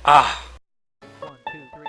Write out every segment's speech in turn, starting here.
Ah. One, two, three.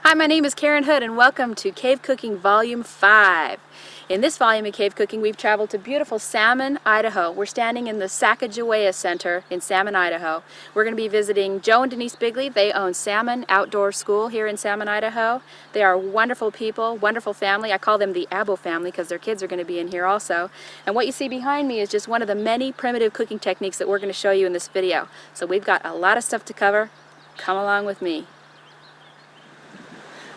Hi, my name is Karen Hood and welcome to Cave Cooking Volume 5. In this volume of Cave Cooking, we've traveled to beautiful Salmon, Idaho. We're standing in the Sacagawea Center in Salmon, Idaho. We're going to be visiting Joe and Denise Bigley. They own Salmon Outdoor School here in Salmon, Idaho. They are wonderful people, wonderful family. I call them the Abo family because their kids are going to be in here also. And what you see behind me is just one of the many primitive cooking techniques that we're going to show you in this video. So we've got a lot of stuff to cover. Come along with me.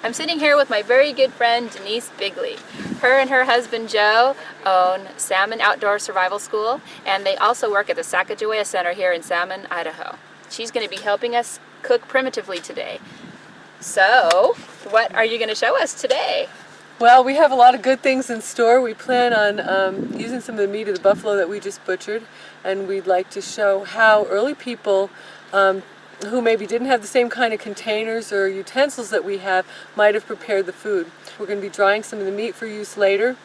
I'm sitting here with my very good friend Denise Bigley. Her and her husband Joe own Salmon Outdoor Survival School, and they also work at the Sacagawea Center here in Salmon, Idaho. She's going to be helping us cook primitively today. So, what are you going to show us today? Well, we have a lot of good things in store. We plan on using some of the meat of the buffalo that we just butchered, and we'd like to show how early people who maybe didn't have the same kind of containers or utensils that we have might have prepared the food. We're going to be drying some of the meat for use later.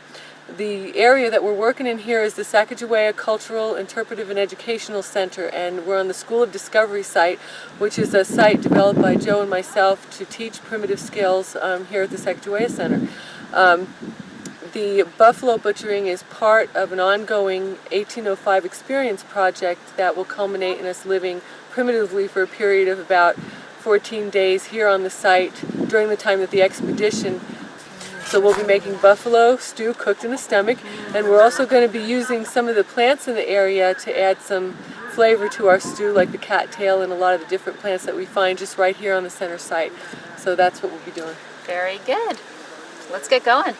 The area that we're working in here is the Sacagawea Cultural, Interpretive, and Educational Center, and we're on the School of Discovery site, which is a site developed by Joe and myself to teach primitive skills here at the Sacagawea Center. The buffalo butchering is part of an ongoing 1805 experience project that will culminate in us living primitively for a period of about 14 days here on the site during the time that the expedition. So we'll be making buffalo stew cooked in the stomach, and we're also going to be using some of the plants in the area to add some flavor to our stew, like the cattail and a lot of the different plants that we find just right here on the center site. So that's what we'll be doing. Very good. Let's get going.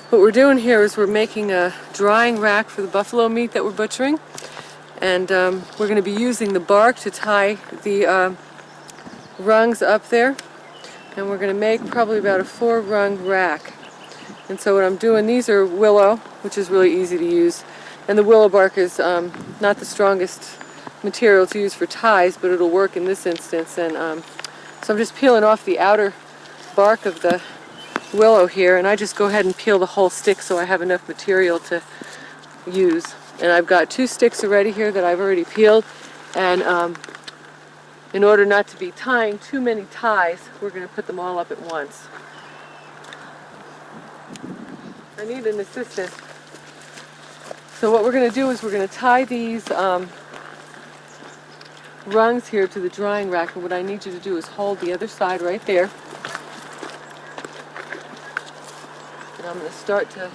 What we're doing here is we're making a drying rack for the buffalo meat that we're butchering, and we're going to be using the bark to tie the rungs up there, and we're going to make probably about a 4-rung rack. And so what I'm doing, these are willow, which is really easy to use, and the willow bark is not the strongest material to use for ties, but it'll work in this instance. And so I'm just peeling off the outer bark of the willow here, and I just go ahead and peel the whole stick so I have enough material to use. And I've got 2 sticks already here that I've already peeled, and in order not to be tying too many ties, we're going to put them all up at once. I need an assistant. So what we're going to do is we're going to tie these rungs here to the drying rack, and what I need you to do is hold the other side right there. I'm going to start to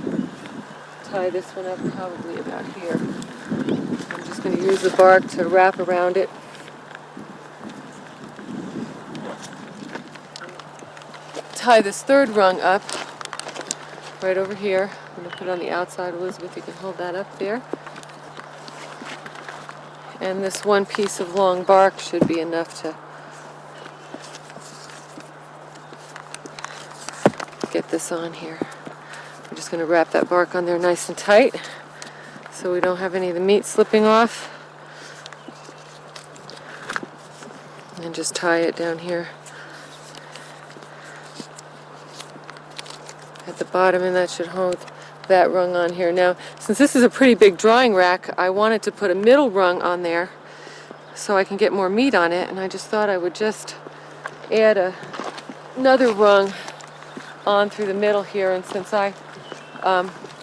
tie this one up probably about here. I'm just going to use the bark to wrap around it. Tie this 3rd rung up right over here. I'm going to put it on the outside. Elizabeth, you can hold that up there. And this one piece of long bark should be enough to get this on here. I'm just going to wrap that bark on there nice and tight. so we don't have any of the meat slipping off. And just tie it down here at the bottom, and that should hold that rung on here. Now, since this is a pretty big drying rack, I wanted to put a middle rung on there so I can get more meat on it, and I just thought I would just add another rung on through the middle here, and since I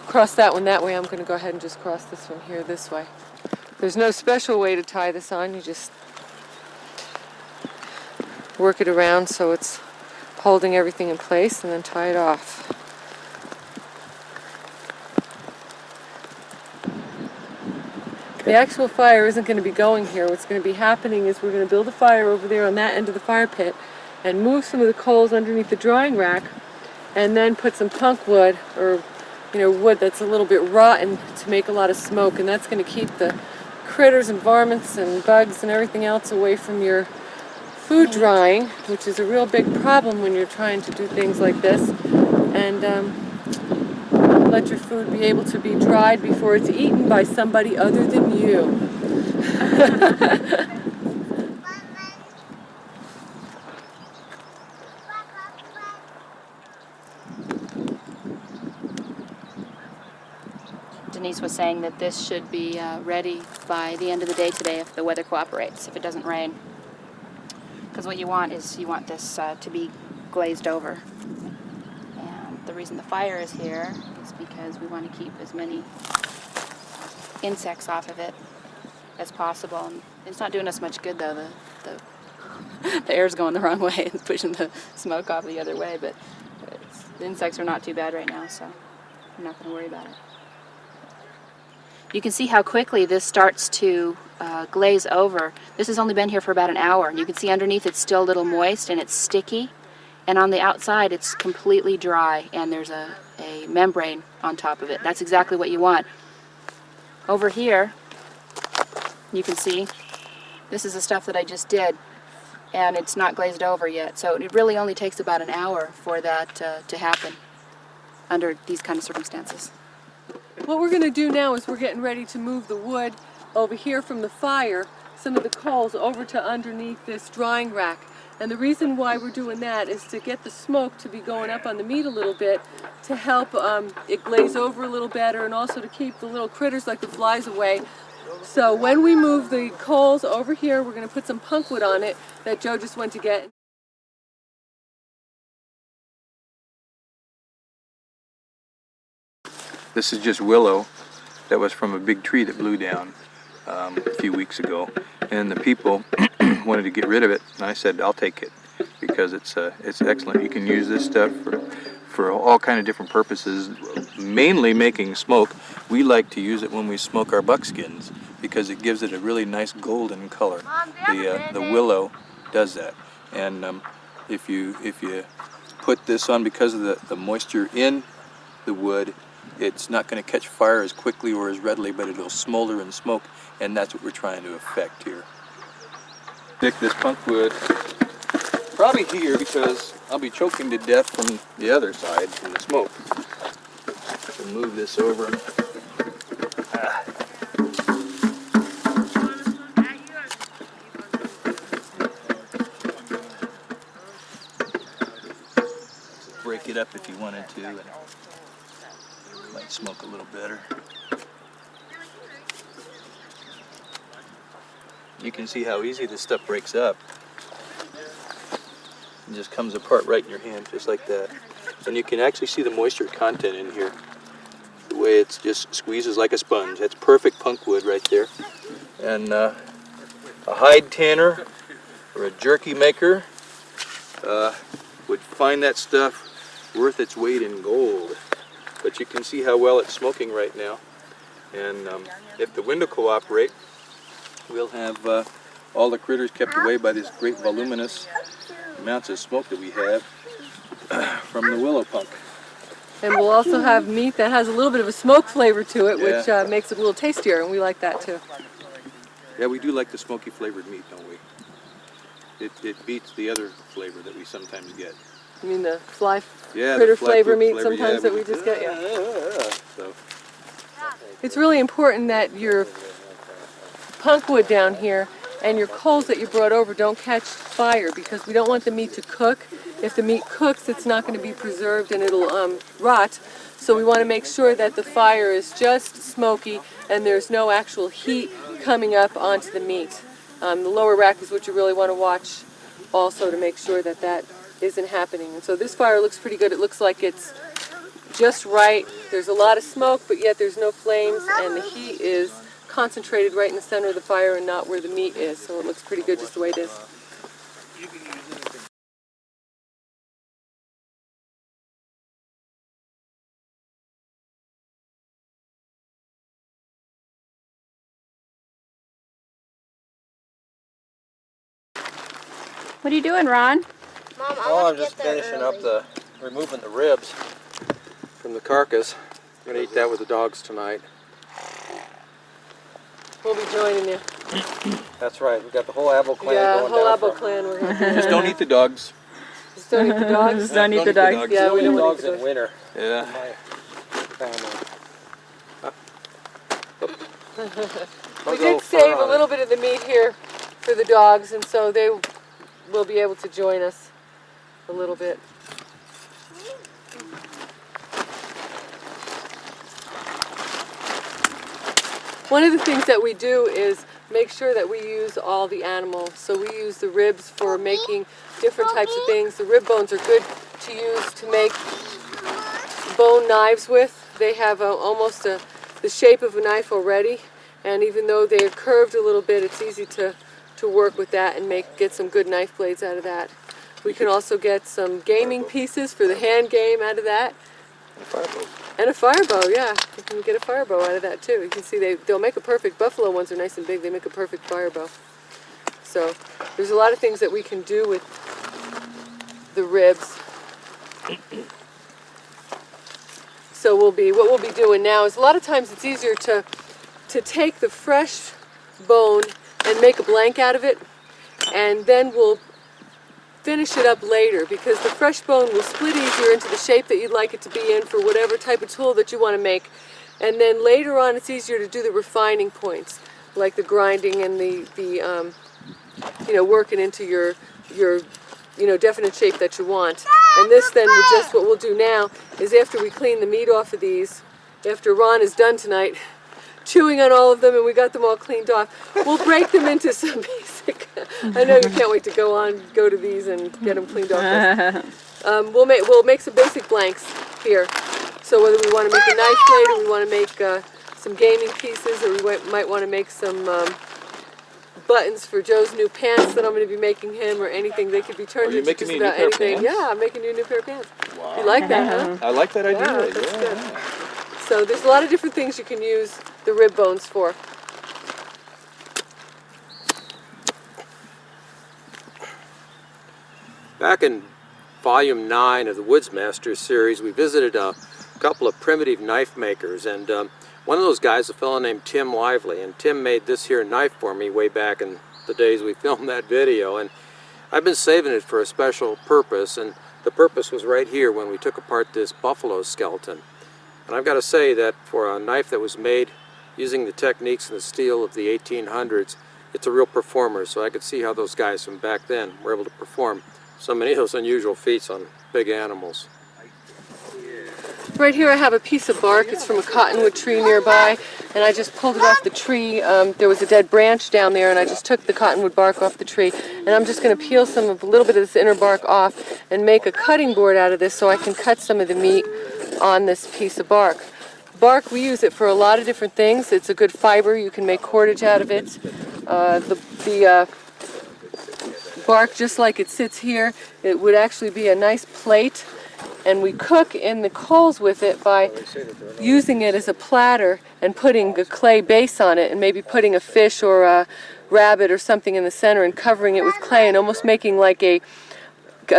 crossed that one that way, I'm going to go ahead and just cross this one here this way. There's no special way to tie this on, you just work it around so it's holding everything in place and then tie it off. The actual fire isn't going to be going here. What's going to be happening is we're going to build a fire over there on that end of the fire pit and move some of the coals underneath the drying rack and then put some punk wood, or wood that's a little bit rotten, to make a lot of smoke, and that's going to keep the critters and varmints and bugs and everything else away from your food drying, which is a real big problem when you're trying to do things like this, and let your food be able to be dried before it's eaten by somebody other than you. Denise was saying that this should be ready by the end of the day today if the weather cooperates, if it doesn't rain. Because what you want is this to be glazed over. And the reason the fire is here is because we want to keep as many insects off of it as possible. And it's not doing us much good though. The air's going the wrong way and pushing the smoke off the other way, but the insects are not too bad right now, so I'm not going to worry about it. You can see how quickly this starts to glaze over. This has only been here for about an hour, and you can see underneath it's still a little moist and it's sticky, and on the outside it's completely dry and there's a membrane on top of it. That's exactly what you want. Over here you can see this is the stuff that I just did, and it's not glazed over yet, so it really only takes about an hour for that to happen under these kind of circumstances. What we're going to do now is we're getting ready to move the wood over here from the fire, some of the coals over to underneath this drying rack. And the reason why we're doing that is to get the smoke to be going up on the meat a little bit, to help it glaze over a little better, and also to keep the little critters like the flies away. So when we move the coals over here, we're going to put some punk wood on it that Joe just went to get. This is just willow that was from a big tree that blew down a few weeks ago, and the people wanted to get rid of it, and I said I'll take it because it's excellent. You can use this stuff for all kind of different purposes, mainly making smoke. We like to use it when we smoke our buckskins because it gives it a really nice golden color. The willow does that, and if you put this on, because of the moisture in the wood, it's not going to catch fire as quickly or as readily, but it'll smolder and smoke, and that's what we're trying to affect here. Stick this punk wood probably here because I'll be choking to death from the other side, from the smoke. So move this over. Break it up if you wanted to, and might smoke a little better. You can see how easy this stuff breaks up. It just comes apart right in your hand, just like that. And you can actually see the moisture content in here. The way it just squeezes like a sponge. That's perfect punk wood right there. And a hide tanner or a jerky maker would find that stuff worth its weight in gold. But you can see how well it's smoking right now. And if the wind will cooperate, we'll have all the critters kept away by this great voluminous amounts of smoke that we have from the willow punk. And we'll also have meat that has a little bit of a smoke flavor to it, which makes it a little tastier, and we like that too. Yeah, we do like the smoky flavored meat, don't we? It beats the other flavor that we sometimes get. You mean the fly critter flavor meat flavor, sometimes that we just get? Yeah. So. it's really important that your punk wood down here and your coals that you brought over don't catch fire, because we don't want the meat to cook. If the meat cooks, it's not going to be preserved and it'll rot. So we want to make sure that the fire is just smoky and there's no actual heat coming up onto the meat. The lower rack is what you really want to watch also, to make sure that that isn't happening. And so this fire looks pretty good. It looks like it's just right. There's a lot of smoke, but yet there's no flames, and the heat is concentrated right in the center of the fire and not where the meat is. So it looks pretty good just the way it is. What are you doing, Ron? Mom, Oh, I'm just finishing up removing the ribs from the carcass. I'm gonna eat that with the dogs tonight. We'll be joining you. That's right. We got the whole Abo clan Yeah, going whole down. Abo clan. We're going Just don't eat the dogs. Just don't eat the dogs. Don't eat the dogs. Yeah, we don't want dogs to eat the in dogs. winter. Yeah. My family. We did save a little bit of the meat here for the dogs, and so they will be able to join us a little bit. One of the things that we do is make sure that we use all the animals. So we use the ribs for making different types of things. The rib bones are good to use to make bone knives with. They have almost the shape of a knife already, and even though they are curved a little bit, it's easy to work with that and get some good knife blades out of that. We can also get some gaming pieces for the hand game out of that. And a fire bow, yeah. You can get a fire bow out of that too. You can see they'll make a perfect, buffalo ones are nice and big, they make a perfect fire bow. So there's a lot of things that we can do with the ribs. So what we'll be doing now is, a lot of times it's easier to take the fresh bone and make a blank out of it, and then we'll finish it up later, because the fresh bone will split easier into the shape that you'd like it to be in for whatever type of tool that you want to make. And then later on it's easier to do the refining points, like the grinding and the working into your definite shape that you want. And this then what we'll do now is, after we clean the meat off of these, after Ron is done tonight chewing on all of them and we got them all cleaned off, we'll break them into some basic, I know you can't wait to go to these and get them cleaned off. We'll make some basic blanks here. So whether we want to make a knife blade, or we want to make some gaming pieces, or we might want to make some buttons for Joe's new pants that I'm going to be making him, or anything, they could be turned into just about anything. Yeah, I'm making you a new pair of pants. Wow. You like that, huh? I like that idea. Yeah, that's good. So there's a lot of different things you can use the rib bones for. Back in Volume 9 of the Woodsmasters series, we visited a couple of primitive knife makers, and one of those guys, a fellow named Tim Lively, and Tim made this here knife for me way back in the days we filmed that video, and I've been saving it for a special purpose, and the purpose was right here when we took apart this buffalo skeleton. And I've got to say that for a knife that was made using the techniques and the steel of the 1800s, it's a real performer, so I could see how those guys from back then were able to perform so many of those unusual feats on big animals. Right here I have a piece of bark. It's from a cottonwood tree nearby, and I just pulled it off the tree. There was a dead branch down there, and I just took the cottonwood bark off the tree, and I'm just going to peel a little bit of this inner bark off and make a cutting board out of this so I can cut some of the meat on this piece of bark. Bark, we use it for a lot of different things. It's a good fiber. You can make cordage out of it. The bark, just like it sits here, it would actually be a nice plate, and we cook in the coals with it by using it as a platter and putting a clay base on it, and maybe putting a fish or a rabbit or something in the center and covering it with clay, and almost making like a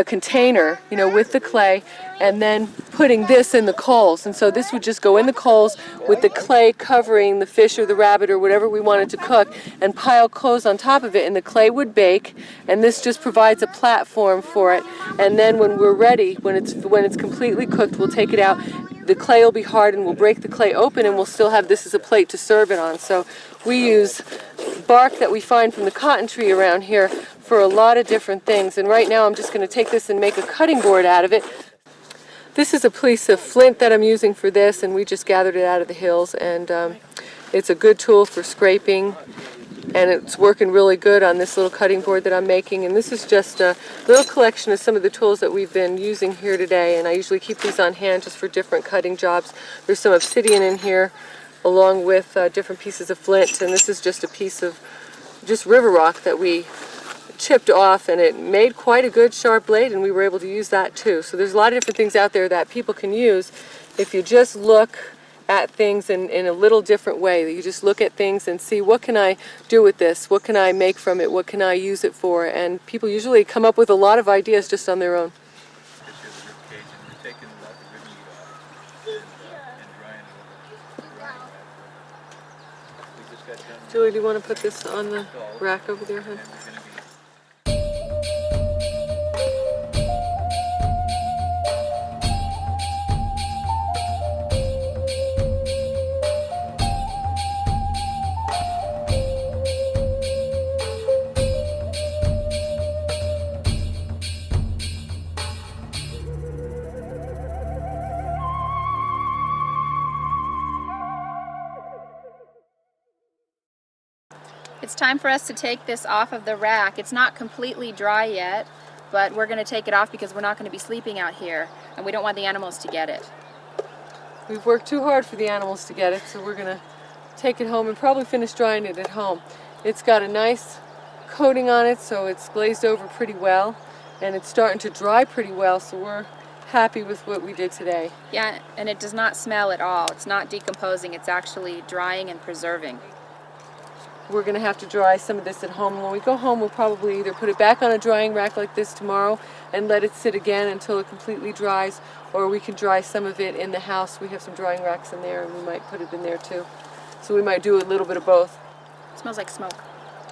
container, with the clay, and then putting this in the coals. And so this would just go in the coals with the clay covering the fish or the rabbit or whatever we wanted to cook, and pile coals on top of it, and the clay would bake, and this just provides a platform for it. And then when we're ready, when it's completely cooked, we'll take it out, the clay will be hard and we'll break the clay open and we'll still have this as a plate to serve it on. So we use bark that we find from the cotton tree around here for a lot of different things. And right now I'm just going to take this and make a cutting board out of it. This is a piece of flint that I'm using for this, and we just gathered it out of the hills, and it's a good tool for scraping, and it's working really good on this little cutting board that I'm making. And this is just a little collection of some of the tools that we've been using here today, and I usually keep these on hand just for different cutting jobs. There's some obsidian in here along with different pieces of flint, and this is just a piece of just river rock that we chipped off, and it made quite a good sharp blade, and we were able to use that too. So there's a lot of different things out there that people can use if you just look at things in a little different way. That you just look at things and see, what can I do with this? What can I make from it? What can I use it for? And people usually come up with a lot of ideas just on their own. Julie, do you want to put this on the rack over there, hon? It's time for us to take this off of the rack. It's not completely dry yet, but we're going to take it off because we're not going to be sleeping out here, and we don't want the animals to get it. We've worked too hard for the animals to get it, so we're going to take it home and probably finish drying it at home. It's got a nice coating on it, so it's glazed over pretty well, and it's starting to dry pretty well, so we're happy with what we did today. Yeah, and it does not smell at all. It's not decomposing. It's actually drying and preserving. We're going to have to dry some of this at home. When we go home, we'll probably either put it back on a drying rack like this tomorrow and let it sit again until it completely dries, or we can dry some of it in the house. We have some drying racks in there, and we might put it in there too. So we might do a little bit of both. It smells like smoke.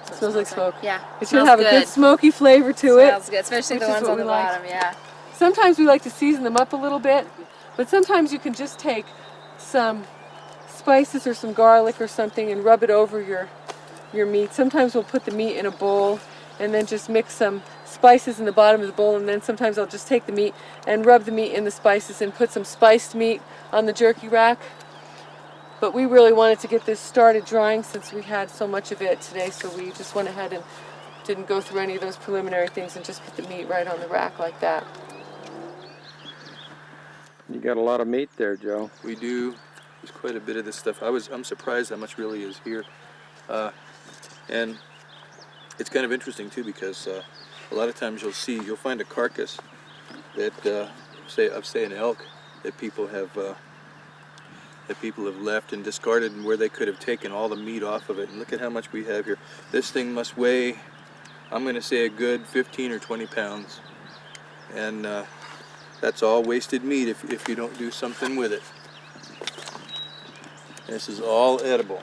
It smells like smoke. Yeah. It should have a good smoky flavor to it. Smells good, especially the ones on the bottom, yeah. Sometimes we like to season them up a little bit, but sometimes you can just take some spices or some garlic or something and rub it over your meat. Sometimes we'll put the meat in a bowl and then just mix some spices in the bottom of the bowl, and then sometimes I'll just take the meat and rub the meat in the spices and put some spiced meat on the jerky rack. But we really wanted to get this started drying since we had so much of it today, so we just went ahead and didn't go through any of those preliminary things and just put the meat right on the rack like that. You got a lot of meat there, Joe. We do. There's quite a bit of this stuff. I'm surprised how much really is here. And it's kind of interesting too, because a lot of times you'll find a carcass that say an elk that people have left and discarded, and where they could have taken all the meat off of it. And look at how much we have here. This thing must weigh, I'm going to say, a good 15 or 20 pounds, and that's all wasted meat if you don't do something with it. This is all edible,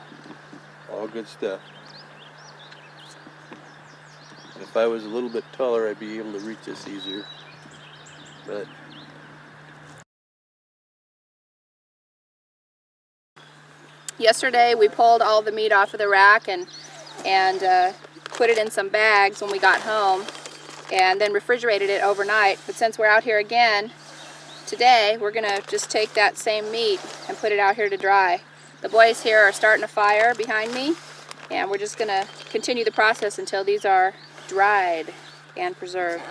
all good stuff. And if I was a little bit taller, I'd be able to reach this easier. But yesterday we pulled all the meat off of the rack and put it in some bags when we got home, and then refrigerated it overnight. But since we're out here again today, we're gonna just take that same meat and put it out here to dry. The boys here are starting a fire behind me, and we're just gonna continue the process until these are dried and preserved.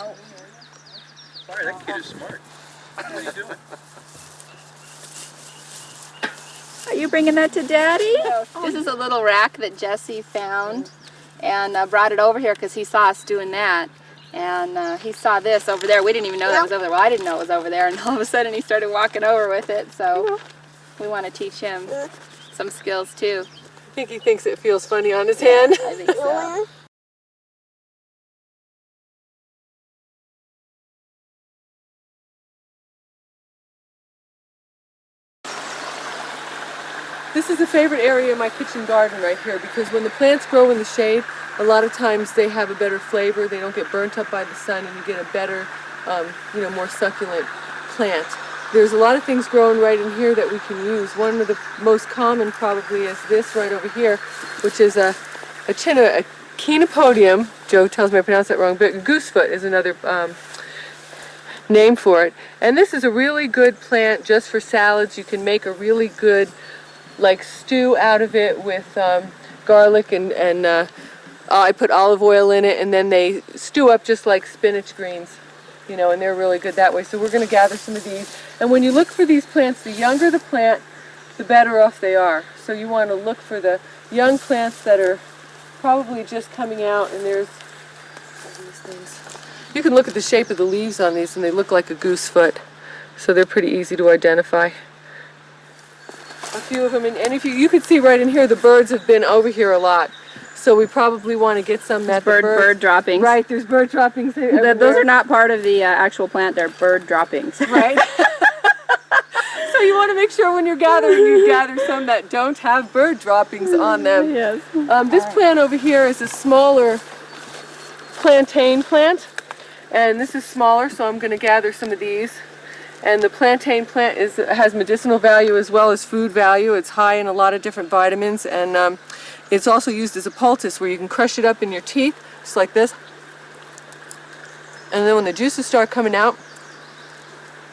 sorry, that kid is smart. What are you doing? Are you bringing that to Daddy? This is a little rack that Jesse found and brought it over here because he saw us doing that. And he saw this over there. We didn't even know that was over there. Well, I didn't know it was over there. And all of a sudden he started walking over with it. So we want to teach him some skills too. I think he thinks it feels funny on his hand. I think so. This is a favorite area in my kitchen garden right here, because when the plants grow in the shade, a lot of times they have a better flavor. They don't get burnt up by the sun, and you get a better, more succulent plant. there's a lot of things growing right in here that we can use. One of the most common probably is this right over here, which is a chenopodium. Joe tells me I pronounced that wrong, but goosefoot is another name for it. And this is a really good plant just for salads. You can make a really good like stew out of it with garlic and I put olive oil in it, and then they stew up just like spinach greens, you know, and they're really good that way. So we're going to gather some of these. And when you look for these plants, the younger the plant, the better off they are. So you want to look for the young plants that are probably just coming out, and there's these things. You can look at the shape of the leaves on these, and they look like a goosefoot. So they're pretty easy to identify. A few of them, and if you can see right in here, the birds have been over here a lot. So we probably want to get some that bird droppings. Right, there's bird droppings everywhere. Those are not part of the actual plant, they're bird droppings. Right. So you want to make sure when you're gathering, you gather some that don't have bird droppings on them. Yes. This plant over here is a smaller plantain plant, and this is smaller, so I'm going to gather some of these. And the plantain plant has medicinal value as well as food value. It's high in a lot of different vitamins, and it's also used as a poultice where you can crush it up in your teeth, just like this. And then when the juices start coming out,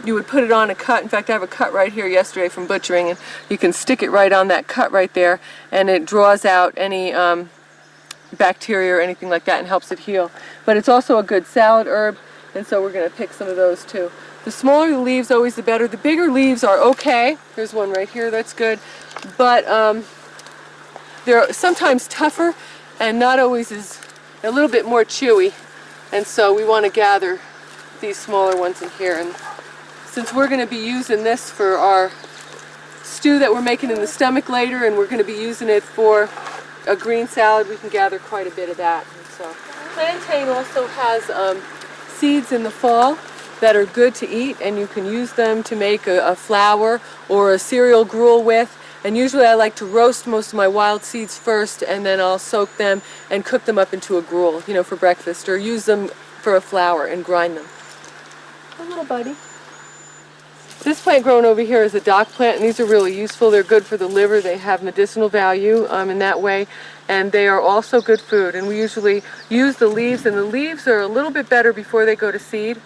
you would put it on a cut. In fact, I have a cut right here yesterday from butchering, and you can stick it right on that cut right there, and it draws out any bacteria or anything like that and helps it heal. But it's also a good salad herb, and so we're going to pick some of those too. The smaller the leaves, always the better. The bigger leaves are okay. There's one right here that's good, but they're sometimes tougher and not always a little bit more chewy, and so we want to gather these smaller ones in here. And since we're going to be using this for our stew that we're making in the stomach later, and we're going to be using it for a green salad, we can gather quite a bit of that. And so plantain also has seeds in the fall that are good to eat, and you can use them to make a flour or a cereal gruel with. And usually I like to roast most of my wild seeds first, and then I'll soak them and cook them up into a gruel, you know, for breakfast, or use them for a flour and grind them. A little buddy. This plant growing over here is a dock plant, and these are really useful. They're good for the liver. They have medicinal value in that way, and they are also good food. And we usually use the leaves, and the leaves are a little bit better before they go to seed.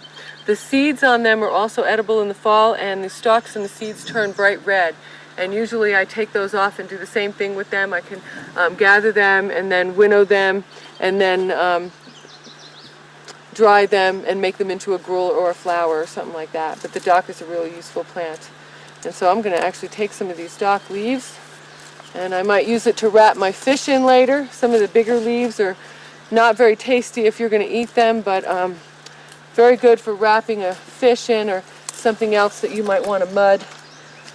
The seeds on them are also edible in the fall, and the stalks and the seeds turn bright red. And usually I take those off and do the same thing with them. I can gather them and then winnow them and then dry them and make them into a gruel or a flour or something like that. But the dock is a really useful plant. And so I'm going to actually take some of these dock leaves, and I might use it to wrap my fish in later. Some of the bigger leaves are not very tasty if you're going to eat them, but very good for wrapping a fish in or something else that you might want to mud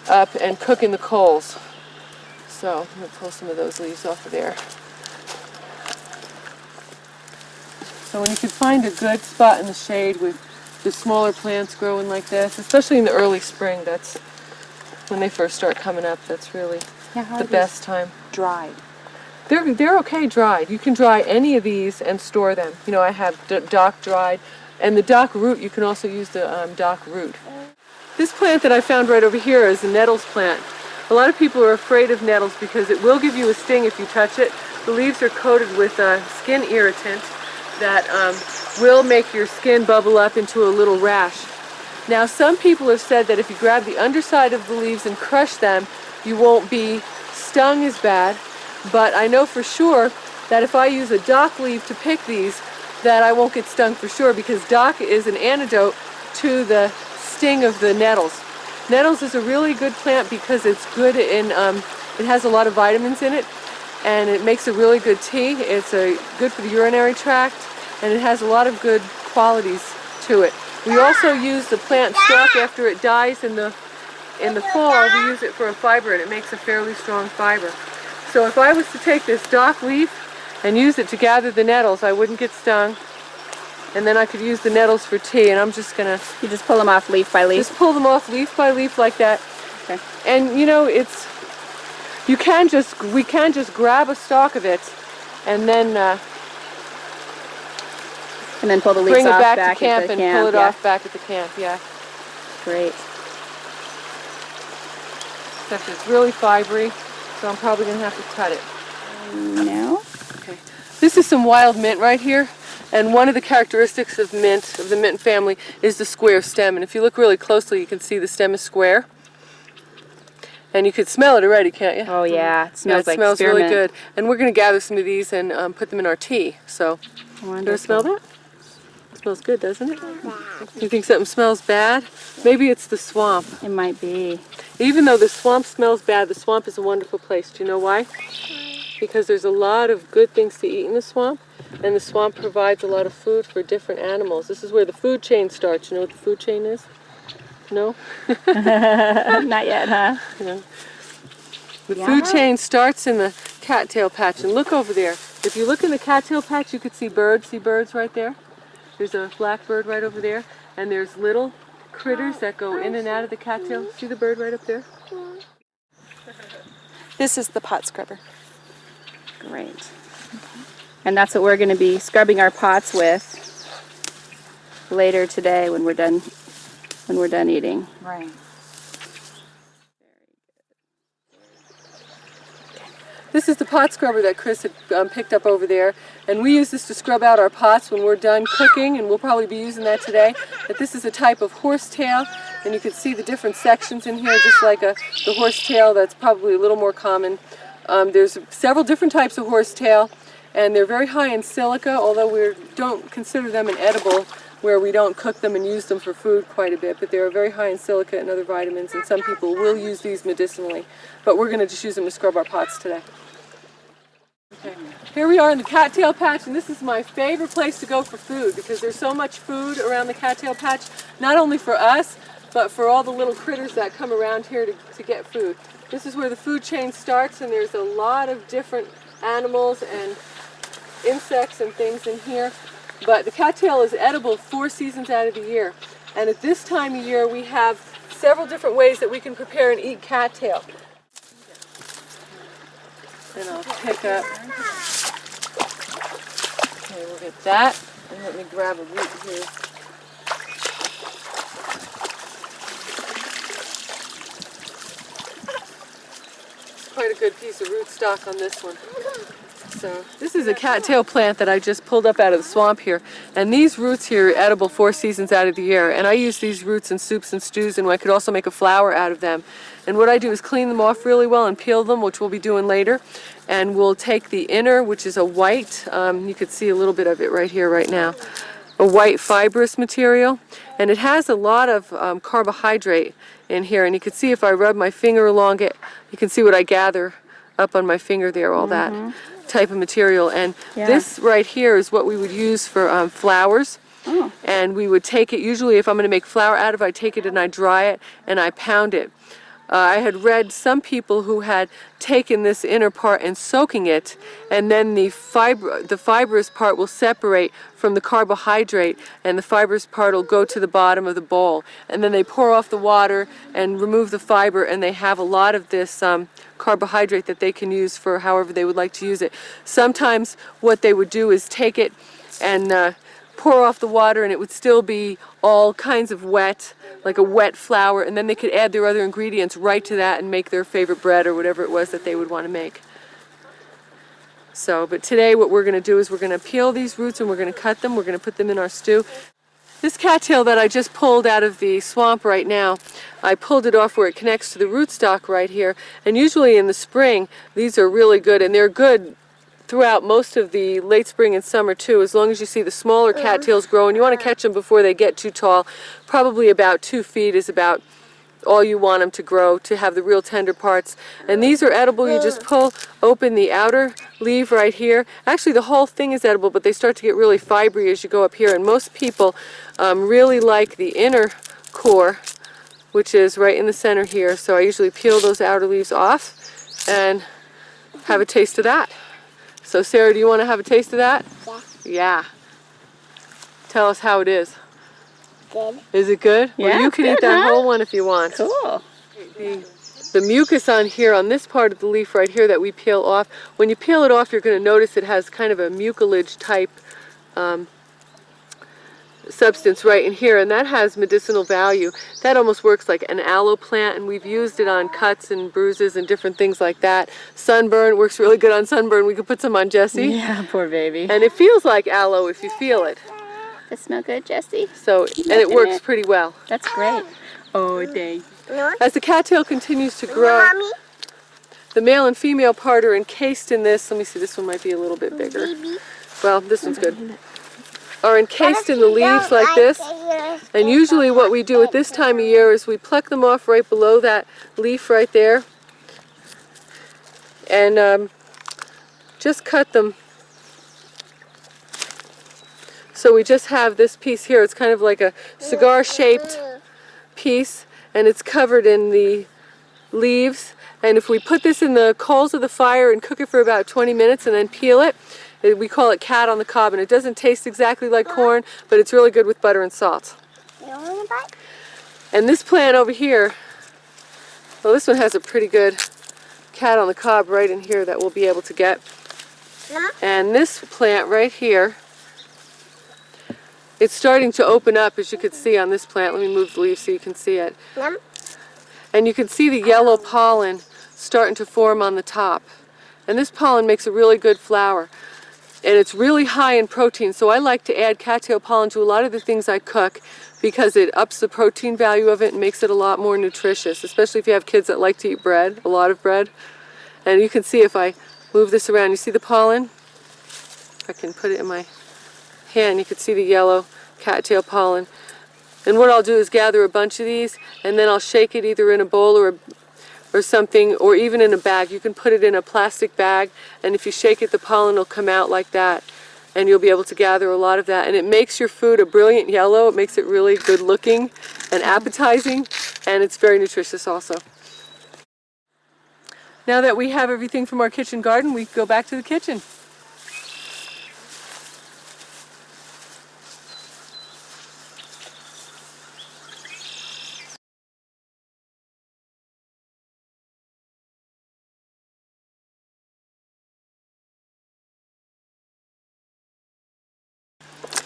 up and cook in the coals. So I'm going to pull some of those leaves off of there. So when you can find a good spot in the shade with the smaller plants growing like this, especially in the early spring, that's when they first start coming up, that's really the best time. Dried. They're okay dried. You can dry any of these and store them. You know, I have dock dried, and the dock root, you can also use the dock root. This plant that I found right over here is a nettles plant. A lot of people are afraid of nettles because it will give you a sting if you touch it. The leaves are coated with a skin irritant that will make your skin bubble up into a little rash. Now, some people have said that if you grab the underside of the leaves and crush them, you won't be stung as bad, but I know for sure that if I use a dock leaf to pick these, that I won't get stung for sure, because dock is an antidote to the sting of the nettles. Nettles is a really good plant because it's good in, it has a lot of vitamins in it, and it makes a really good tea. It's good for the urinary tract, and it has a lot of good qualities to it. We also use the plant stalk after it dies in the fall. We use it for a fiber, and it makes a fairly strong fiber. So if I was to take this dock leaf and use it to gather the nettles, I wouldn't get stung. And then I could use the nettles for tea, and I'm just gonna... You just pull them off leaf by leaf? Just pull them off leaf by leaf like that. Okay. And you know, we can just grab a stalk of it and then pull the leaves bring it off back to camp and camp, pull it off back at the camp, yeah. Great. except it's really fibery, so I'm probably going to have to cut it. No. Okay. This is some wild mint right here, and one of the characteristics of mint, of the mint family, is the square stem. And if you look really closely, you can see the stem is square. And you can smell it already, can't you? Oh yeah, it smells like smells spearmint. really good. And we're going to gather some of these and put them in our tea. So, you want to smell that? It smells good, doesn't it? You think something smells bad? Maybe it's the swamp. It might be. Even though the swamp smells bad, the swamp is a wonderful place. Do you know why? Because there's a lot of good things to eat in the swamp, and the swamp provides a lot of food for different animals. This is where the food chain starts. You know what the food chain is? No? Not yet, huh? No. The food chain starts in the cattail patch, and look over there. If you look in the cattail patch, you could see birds. See birds right there? There's a blackbird right over there, and there's little critters that go in and out of the cattail. See the bird right up there? This is the pot scrubber. Great. And that's what we're going to be scrubbing our pots with later today when we're done eating. Right. This is the pot scrubber that Chris had picked up over there, and we use this to scrub out our pots when we're done cooking, and we'll probably be using that today. But this is a type of horsetail, and you can see the different sections in here, just like the horsetail that's probably a little more common. There's several different types of horsetail, and they're very high in silica, although we don't consider them an edible, where we don't cook them and use them for food quite a bit, but they're very high in silica and other vitamins, and some people will use these medicinally. But we're going to just use them to scrub our pots today. Okay. Here we are in the cattail patch, and this is my favorite place to go for food because there's so much food around the cattail patch, not only for us, but for all the little critters that come around here to get food. This is where the food chain starts, and there's a lot of different animals and insects and things in here. But the cattail is edible 4 seasons out of the year. And at this time of year, we have several different ways that we can prepare and eat cattail. And I'll pick up, okay, we'll get that, and let me grab a root here. It's quite a good piece of rootstock on this one. So this is a cattail plant that I just pulled up out of the swamp here, and these roots here are edible 4 seasons out of the year, and I use these roots in soups and stews, and I could also make a flour out of them. And what I do is clean them off really well and peel them, which we'll be doing later, and we'll take the inner, which is a white, you could see a little bit of it right here right now, a white fibrous material, and it has a lot of carbohydrate in here, and you can see if I rub my finger along it, you can see what I gather up on my finger there, all that type of material. And this right here is what we would use for flours. And we would take it, usually if I'm going to make flour out of it, I take it and I dry it and I pound it. I had read some people who had taken this inner part and soaking it, and then the fibrous part will separate from the carbohydrate, and the fibrous part will go to the bottom of the bowl. And then they pour off the water and remove the fiber, and they have a lot of this carbohydrate that they can use for however they would like to use it. Sometimes what they would do is take it and pour off the water, and it would still be all kinds of wet, like a wet flour, and then they could add their other ingredients right to that and make their favorite bread or whatever it was that they would want to make. So, but today what we're going to do is we're going to peel these roots and we're going to cut them, we're going to put them in our stew. This cattail that I just pulled out of the swamp right now, I pulled it off where it connects to the rootstock right here, and usually in the spring these are really good, and they're good throughout most of the late spring and summer too, as long as you see the smaller cattails growing. You want to catch them before they get too tall. Probably about 2 feet is about all you want them to grow, to have the real tender parts. And these are edible. You just pull open the outer leaf right here. Actually, the whole thing is edible, but they start to get really fibery as you go up here. And most people really like the inner core, which is right in the center here. So I usually peel those outer leaves off and have a taste of that. So Sarah, do you want to have a taste of that? Yeah. Yeah. Tell us how it is. Good. Is it good? Yeah, well, you can eat that whole one if you want. Cool. The mucus on here, on this part of the leaf right here that we peel off, when you peel it off, you're going to notice it has kind of a mucilage type substance right in here, and that has medicinal value. That almost works like an aloe plant, and we've used it on cuts and bruises and different things like that. Sunburn works really good on sunburn. We could put some on Jessie. Yeah, poor baby. And it feels like aloe if you feel it. Does it smell good, Jessie? So, and it works pretty well. That's great. Oh, dang. As the cattail continues to grow, the male and female part are encased in this. Let me see, this one might be a little bit bigger. Well, this one's good. Are encased in the leaves like this. And usually what we do at this time of year is we pluck them off right below that leaf right there. And just cut them. So we just have this piece here. It's kind of like a cigar-shaped piece, and it's covered in the leaves. And if we put this in the coals of the fire and cook it for about 20 minutes and then peel it, we call it cat on the cob, and it doesn't taste exactly like corn, but it's really good with butter and salt. And this plant over here, well, this one has a pretty good cat on the cob right in here that we'll be able to get. And this plant right here, it's starting to open up, as you can see on this plant. Let me move the leaves so you can see it. And you can see the yellow pollen starting to form on the top. And this pollen makes a really good flower. And it's really high in protein, so I like to add cattail pollen to a lot of the things I cook because it ups the protein value of it and makes it a lot more nutritious, especially if you have kids that like to eat bread, a lot of bread. And you can see if I move this around, you see the pollen? I can put it in my hand, you can see the yellow cattail pollen. And what I'll do is gather a bunch of these, and then I'll shake it either in a bowl or something, or even in a bag. You can put it in a plastic bag, and if you shake it, the pollen will come out like that, and you'll be able to gather a lot of that. And it makes your food a brilliant yellow. It makes it really good looking and appetizing, and it's very nutritious also. Now that we have everything from our kitchen garden, we go back to the kitchen.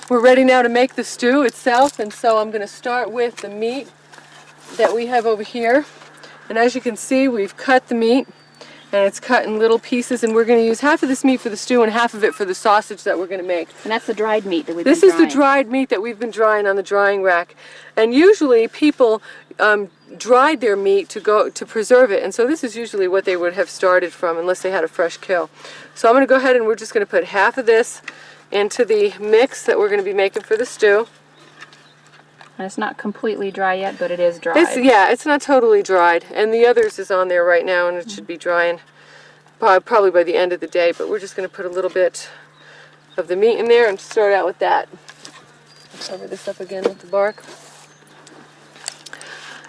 We're ready now to make the stew itself, and so I'm going to start with the meat that we have over here. And as you can see, we've cut the meat, and it's cut in little pieces, and we're going to use half of this meat for the stew and half of it for the sausage that we're going to make. And that's the dried meat that we've been This drying. is the dried meat that we've been drying on the drying rack. And usually people dried their meat to preserve it, and so this is usually what they would have started from unless they had a fresh kill. So I'm going to go ahead and we're just going to put half of this into the mix that we're going to be making for the stew. And it's not completely dry yet, but it is dried. It's not totally dried, and the others is on there right now, and it should be drying probably by the end of the day, but we're just going to put a little bit of the meat in there and start out with that. Cover this up again with the bark.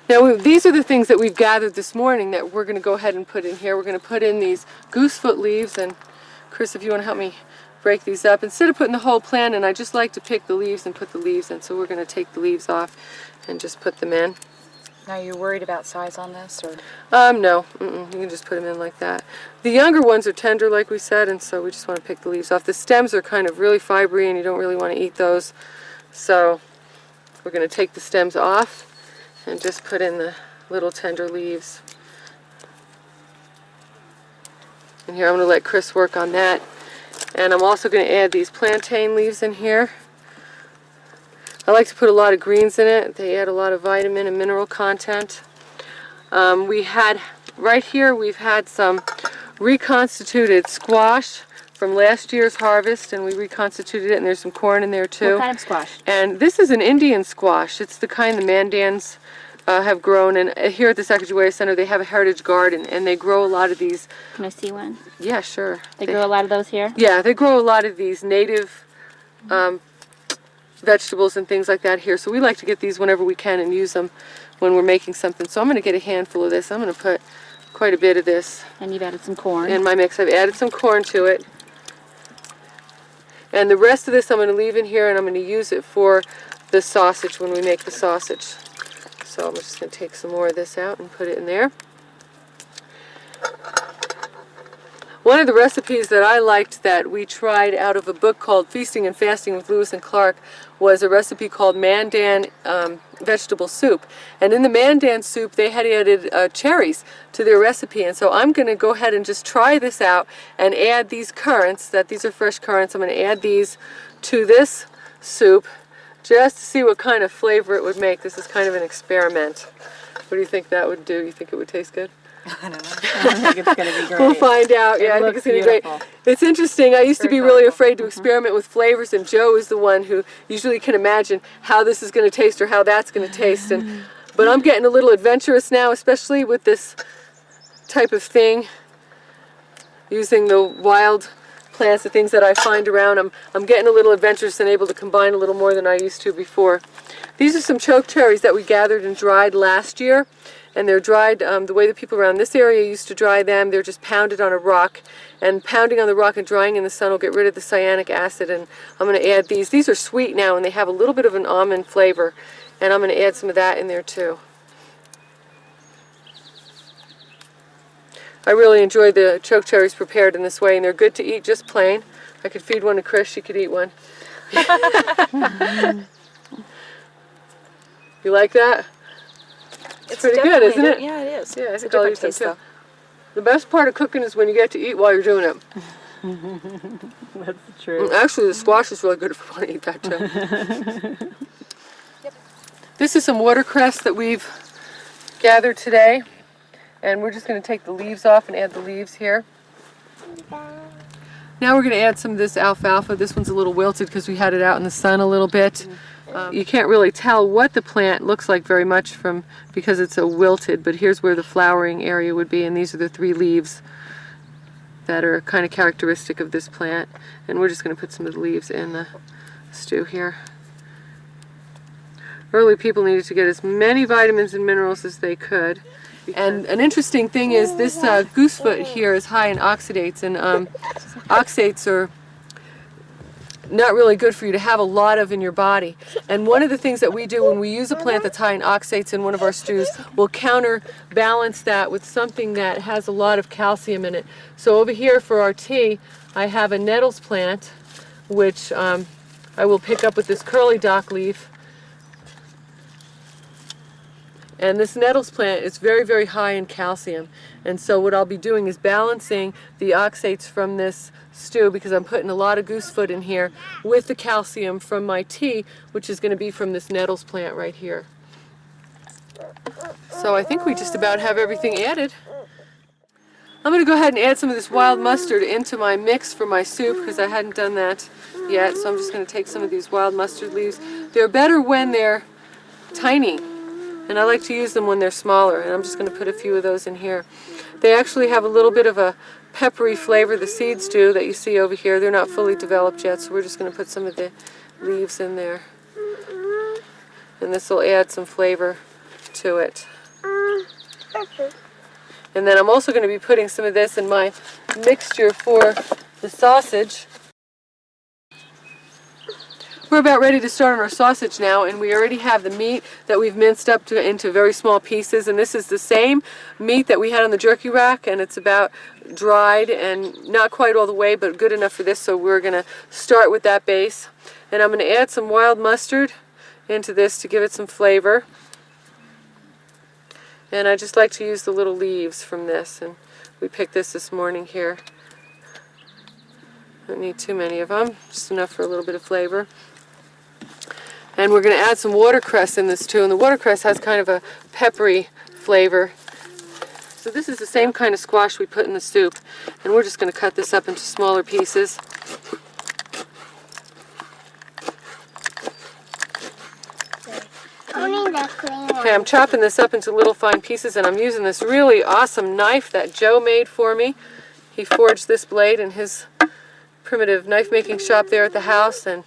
Now these are the things that we've gathered this morning that we're going to go ahead and put in here. We're going to put in these goosefoot leaves, and Chris, if you want to help me break these up. Instead of putting the whole plant in, I just like to pick the leaves and put the leaves in. So we're going to take the leaves off and just put them in. Now, you're worried about size on this, or? No. You can just put them in like that. The younger ones are tender, like we said, and so we just want to pick the leaves off. The stems are kind of really fibery, and you don't really want to eat those. So we're going to take the stems off and just put in the little tender leaves. And here I'm going to let Chris work on that. And I'm also going to add these plantain leaves in here. I like to put a lot of greens in it. They add a lot of vitamin and mineral content. Right here we've had some reconstituted squash from last year's harvest, and we reconstituted it, and there's some corn in there too. What kind of squash? And this is an Indian squash. It's the kind the Mandans have grown, and here at the Sacagawea Center they have a heritage garden, and they grow a lot of these. Can I see one? Yeah, sure. They grow a lot of those here? Yeah, they grow a lot of these native vegetables and things like that here, so we like to get these whenever we can and use them when we're making something. So I'm going to get a handful of this. I'm going to put quite a bit of this And you've added some corn. in my mix. I've added some corn to it. And the rest of this I'm going to leave in here, and I'm going to use it for the sausage when we make the sausage. So I'm just going to take some more of this out and put it in there. One of the recipes that I liked that we tried out of a book called Feasting and Fasting with Lewis and Clark was a recipe called Mandan vegetable soup. And in the Mandan soup they had added cherries to their recipe, and so I'm going to go ahead and just try this out and add these currants, these are fresh currants. I'm going to add these to this soup just to see what kind of flavor it would make. This is kind of an experiment. What do you think that would do? You think it would taste good? I don't know. I think it's going to be great. We'll find out. Yeah, I think it's going to be great. It's interesting. I used to be really afraid to experiment with flavors, and Joe is the one who usually can imagine how this is going to taste or how that's going to taste. But I'm getting a little adventurous now, especially with this type of thing, using the wild plants, the things that I find around. I'm getting a little adventurous and able to combine a little more than I used to before. These are some choke cherries that we gathered and dried last year. And they're dried the way the people around this area used to dry them. They're just pounded on a rock, and pounding on the rock and drying in the sun will get rid of the cyanic acid. And I'm going to add these. These are sweet now, and they have a little bit of an almond flavor, and I'm going to add some of that in there too. I really enjoy the choke cherries prepared in this way, and they're good to eat just plain. I could feed one to Chris, she could eat one. You like that? It's pretty good, isn't it? Yeah, it is. Yeah, I think I'll eat them too. The best part of cooking is when you get to eat while you're doing it. That's true. Actually, the squash is really good if you want to eat that too. This is some watercress that we've gathered today, and we're just going to take the leaves off and add the leaves here. Now we're going to add some of this alfalfa. This one's a little wilted because we had it out in the sun a little bit. You can't really tell what the plant looks like very much because it's so wilted, but here's where the flowering area would be, and these are the 3 leaves that are kind of characteristic of this plant. And we're just going to put some of the leaves in the stew here. Early people needed to get as many vitamins and minerals as they could. And an interesting thing is this goosefoot here is high in oxalates, and oxalates are not really good for you to have a lot of in your body. And one of the things that we do when we use a plant that's high in oxalates in one of our stews, we'll counterbalance that with something that has a lot of calcium in it. So over here for our tea, I have a nettles plant, which I will pick up with this curly dock leaf. And this nettles plant is very, very high in calcium. And so what I'll be doing is balancing the oxalates from this stew, because I'm putting a lot of goosefoot in here, with the calcium from my tea, which is going to be from this nettles plant right here. So I think we just about have everything added. I'm going to go ahead and add some of this wild mustard into my mix for my soup, because I hadn't done that yet. So I'm just going to take some of these wild mustard leaves. They're better when they're tiny, and I like to use them when they're smaller, and I'm just going to put a few of those in here. They actually have a little bit of a peppery flavor, the seeds do, that you see over here. They're not fully developed yet, so we're just going to put some of the leaves in there. And this will add some flavor to it. And then I'm also going to be putting some of this in my mixture for the sausage. We're about ready to start on our sausage now, and we already have the meat that we've minced up into very small pieces, and this is the same meat that we had on the jerky rack, and it's about dried and not quite all the way, but good enough for this, so we're going to start with that base. And I'm going to add some wild mustard into this to give it some flavor. And I just like to use the little leaves from this, and we picked this morning here. Don't need too many of them, just enough for a little bit of flavor. And we're going to add some watercress in this too, and the watercress has kind of a peppery flavor. So this is the same kind of squash we put in the soup, and we're just going to cut this up into smaller pieces. Okay, I'm chopping this up into little fine pieces, and I'm using this really awesome knife that Joe made for me. He forged this blade in his primitive knife making shop there at the house, and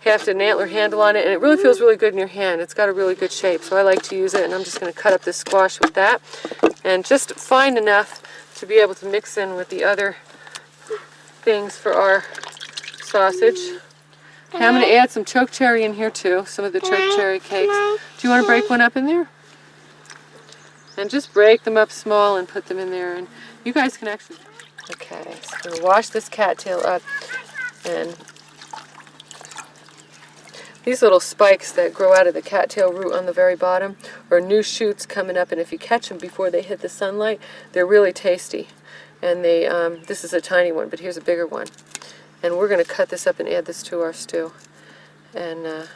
have an antler handle on it, and it really feels really good in your hand. It's got a really good shape, so I like to use it, and I'm just going to cut up this squash with that, and just fine enough to be able to mix in with the other things for our sausage. Okay, I'm going to add some choke cherry in here too, some of the choke cherry cakes. Do you want to break one up in there? And just break them up small and put them in there, and you guys can actually Okay, so I'm going to wash this cattail up, and these little spikes that grow out of the cattail root on the very bottom are new shoots coming up, and if you catch them before they hit the sunlight, they're really tasty. And they, this is a tiny one, but here's a bigger one. And we're going to cut this up and add this to our stew. And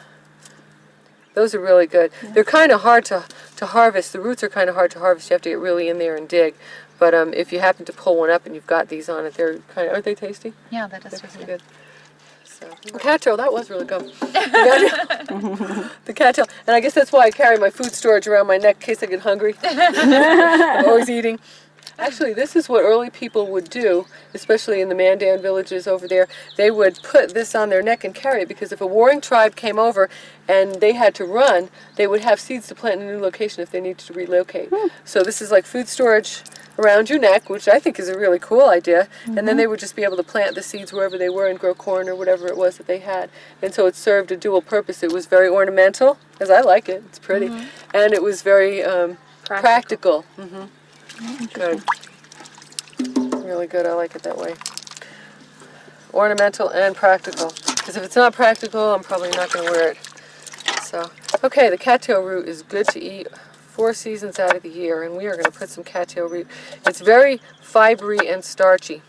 those are really good. They're kind of hard to harvest. The roots are kind of hard to harvest. You have to get really in there and dig. But if you happen to pull one up and you've got these on it, they're kind of, aren't they tasty? Yeah, that is They're really good. So, the cattail, that was really good. The cattail, and I guess that's why I carry my food storage around my neck in case I get hungry. I'm always eating. Actually, this is what early people would do, especially in the Mandan villages over there. They would put this on their neck and carry it, because if a warring tribe came over and they had to run, they would have seeds to plant in a new location if they needed to relocate. So this is like food storage around your neck, which I think is a really cool idea, and then they would just be able to plant the seeds wherever they were and grow corn or whatever it was that they had. And so it served a dual purpose. It was very ornamental, as I like it, it's pretty, and it was very practical. Good. Really good, I like it that way. Ornamental and practical, because if it's not practical, I'm probably not going to wear it. So, okay, the cattail root is good to eat 4 seasons out of the year, and we are going to put some cattail root. It's very fibery and starchy,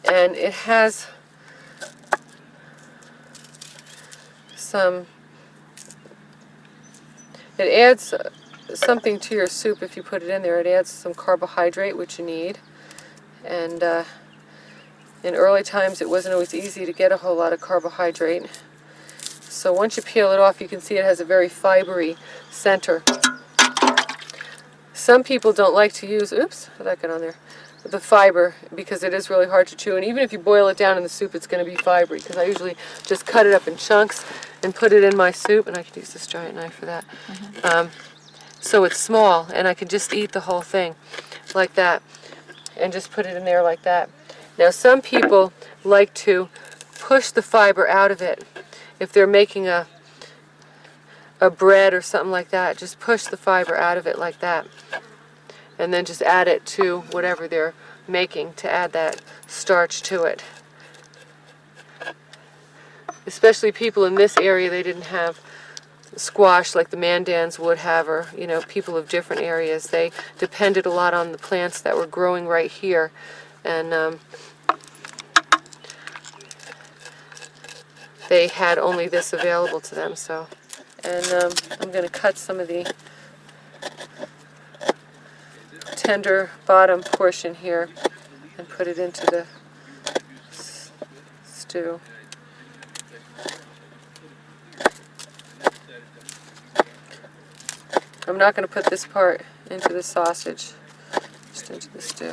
and it has some, it adds something to your soup if you put it in there. It adds some carbohydrate, which you need, and in early times it wasn't always easy to get a whole lot of carbohydrate. So once you peel it off, you can see it has a very fibery center. Some people don't like to use, oops, how'd that get on there? The fiber, because it is really hard to chew, and even if you boil it down in the soup, it's going to be fibery, because I usually just cut it up in chunks and put it in my soup, and I could use this giant knife for that. So it's small, and I can just eat the whole thing like that, and just put it in there like that. Now some people like to push the fiber out of it. If they're making a bread or something like that, just push the fiber out of it like that, and then just add it to whatever they're making to add that starch to it. Especially people in this area, they didn't have squash like the Mandans would have, or people of different areas. They depended a lot on the plants that were growing right here, and they had only this available to them. So, and I'm going to cut some of the tender bottom portion here and put it into the stew. I'm not going to put this part into the sausage, just into the stew.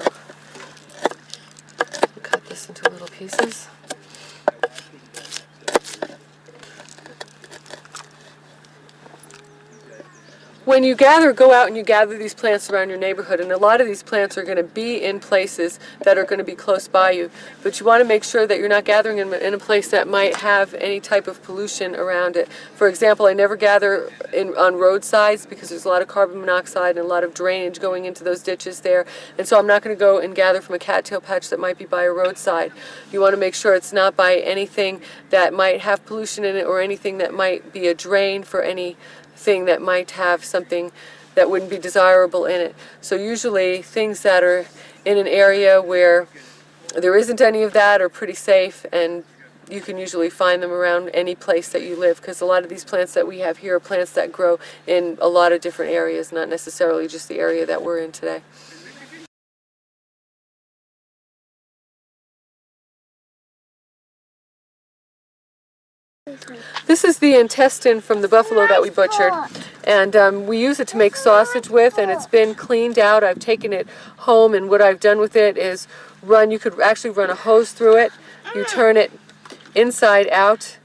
Cut this into little pieces. When you go out and you gather these plants around your neighborhood, and a lot of these plants are going to be in places that are going to be close by you, but you want to make sure that you're not gathering them in a place that might have any type of pollution around it. For example, I never gather on roadsides, because there's a lot of carbon monoxide and a lot of drainage going into those ditches there, and so I'm not going to go and gather from a cattail patch that might be by a roadside. You want to make sure it's not by anything that might have pollution in it, or anything that might be a drain for anything that might have something that wouldn't be desirable in it. So usually things that are in an area where there isn't any of that are pretty safe, and you can usually find them around any place that you live, because a lot of these plants that we have here are plants that grow in a lot of different areas, not necessarily just the area that we're in today. This is the intestine from the buffalo that we butchered, and we use it to make sausage with, and it's been cleaned out. I've taken it home, and what I've done with it is you could actually run a hose through it. You turn it inside out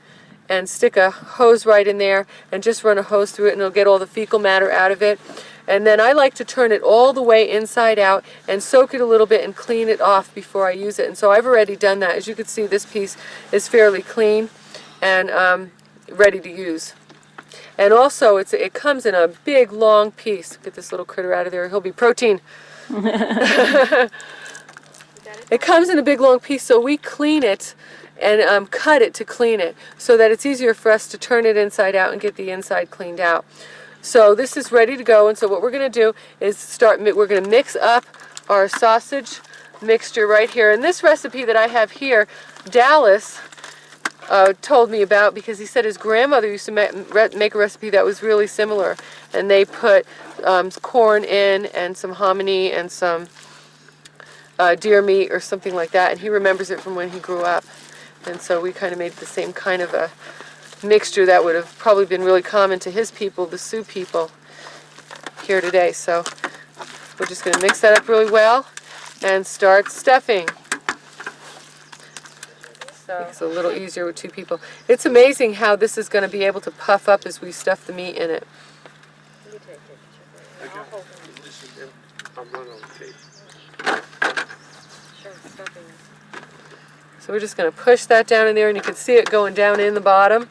and stick a hose right in there and just run a hose through it, and it'll get all the fecal matter out of it. And then I like to turn it all the way inside out and soak it a little bit and clean it off before I use it. And so I've already done that. As you can see, this piece is fairly clean and ready to use. And also it comes in a big long piece. Get this little critter out of there. He'll be protein. Got it? It comes in a big long piece, so we clean it and cut it to clean it so that it's easier for us to turn it inside out and get the inside cleaned out. So this is ready to go, and so what we're going to do is we're going to mix up our sausage mixture right here. And this recipe that I have here, Dallas told me about because he said his grandmother used to make a recipe that was really similar, and they put corn in and some hominy and some deer meat or something like that, and he remembers it from when he grew up. And so we kind of made the same kind of a mixture that would have probably been really common to his people, the Sioux people, here today. So we're just going to mix that up really well and start stuffing. So it's a little easier with two people. It's amazing how this is going to be able to puff up as we stuff the meat in it. So we're just going to push that down in there, and you can see it going down in the bottom.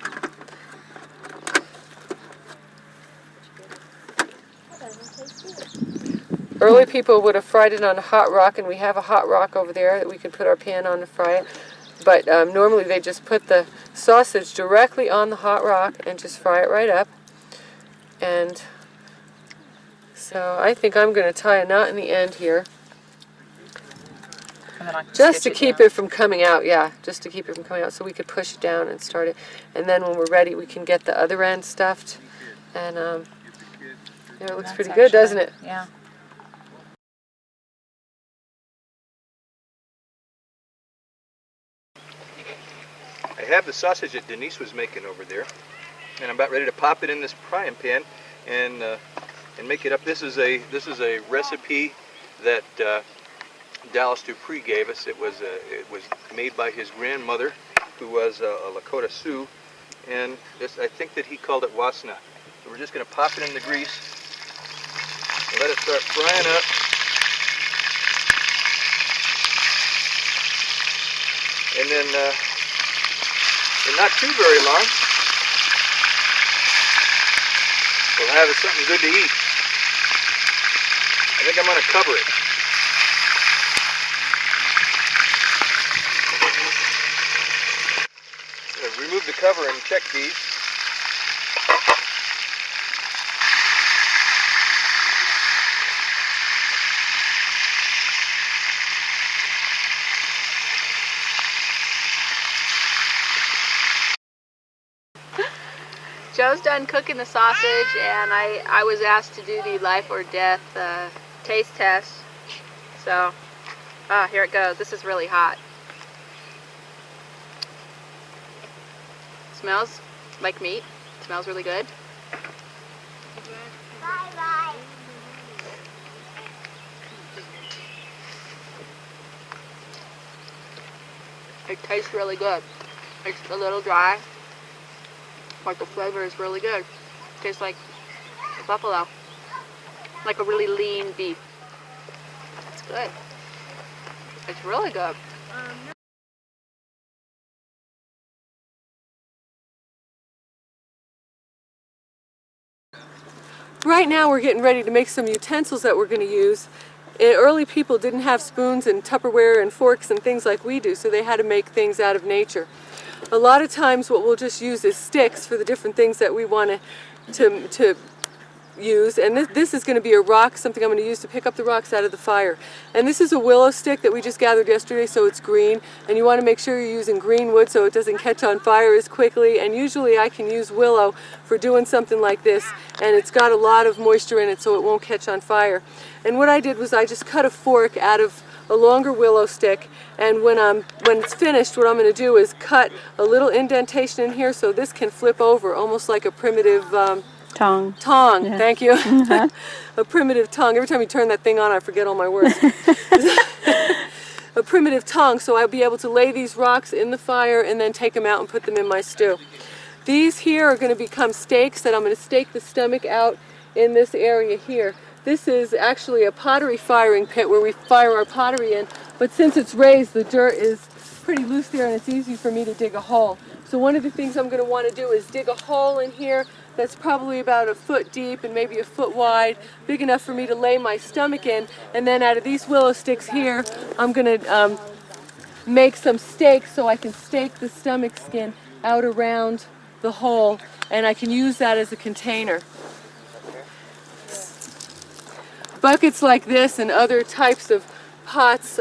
Early people would have fried it on a hot rock, and we have a hot rock over there that we can put our pan on to fry it. But normally they just put the sausage directly on the hot rock and just fry it right up. And so I think I'm going to tie a knot in the end here. Just to keep it from coming out, yeah, just to keep it from coming out, so we could push it down and start it. And then when we're ready, we can get the other end stuffed. And yeah, it looks pretty good, doesn't it? Yeah. I have the sausage that Denise was making over there, and I'm about ready to pop it in this frying pan and make it up. This is a recipe that Dallas Dupree gave us. It was made by his grandmother, who was a Lakota Sioux, and I think that he called it wasna. So we're just going to pop it in the grease and let it start frying up. And then not too very long, we'll have something good to eat. I think I'm going to cover it. Remove the cover and check these. Joe's done cooking the sausage, and I was asked to do the life or death taste test. So, here it goes. This is really hot. Smells like meat. Smells really good. Bye-bye. It tastes really good. It's a little dry, but the flavor is really good. Tastes like buffalo, like a really lean beef. It's good. It's really good. Right now we're getting ready to make some utensils that we're going to use. Early people didn't have spoons and Tupperware and forks and things like we do, so they had to make things out of nature. A lot of times what we'll just use is sticks for the different things that we want to use, and this is going to be a rock, something I'm going to use to pick up the rocks out of the fire. And this is a willow stick that we just gathered yesterday, so it's green, and you want to make sure you're using green wood so it doesn't catch on fire as quickly. And usually I can use willow for doing something like this, and it's got a lot of moisture in it so it won't catch on fire. And what I did was I just cut a fork out of a longer willow stick, and when it's finished, what I'm going to do is cut a little indentation in here so this can flip over almost like a primitive Tongue. Tong, Yeah. thank you. A primitive tongue. Every time you turn that thing on, I forget all my words. A primitive tongue, so I'll be able to lay these rocks in the fire and then take them out and put them in my stew. These here are going to become steaks that I'm going to stake the stomach out in this area here. This is actually a pottery firing pit where we fire our pottery in, but since it's raised, the dirt is pretty loose there and it's easy for me to dig a hole. So one of the things I'm going to want to do is dig a hole in here that's probably about a foot deep and maybe a foot wide, big enough for me to lay my stomach in. And then out of these willow sticks here, I'm going to make some stakes so I can stake the stomach skin out around the hole, and I can use that as a container. Buckets like this and other types of pots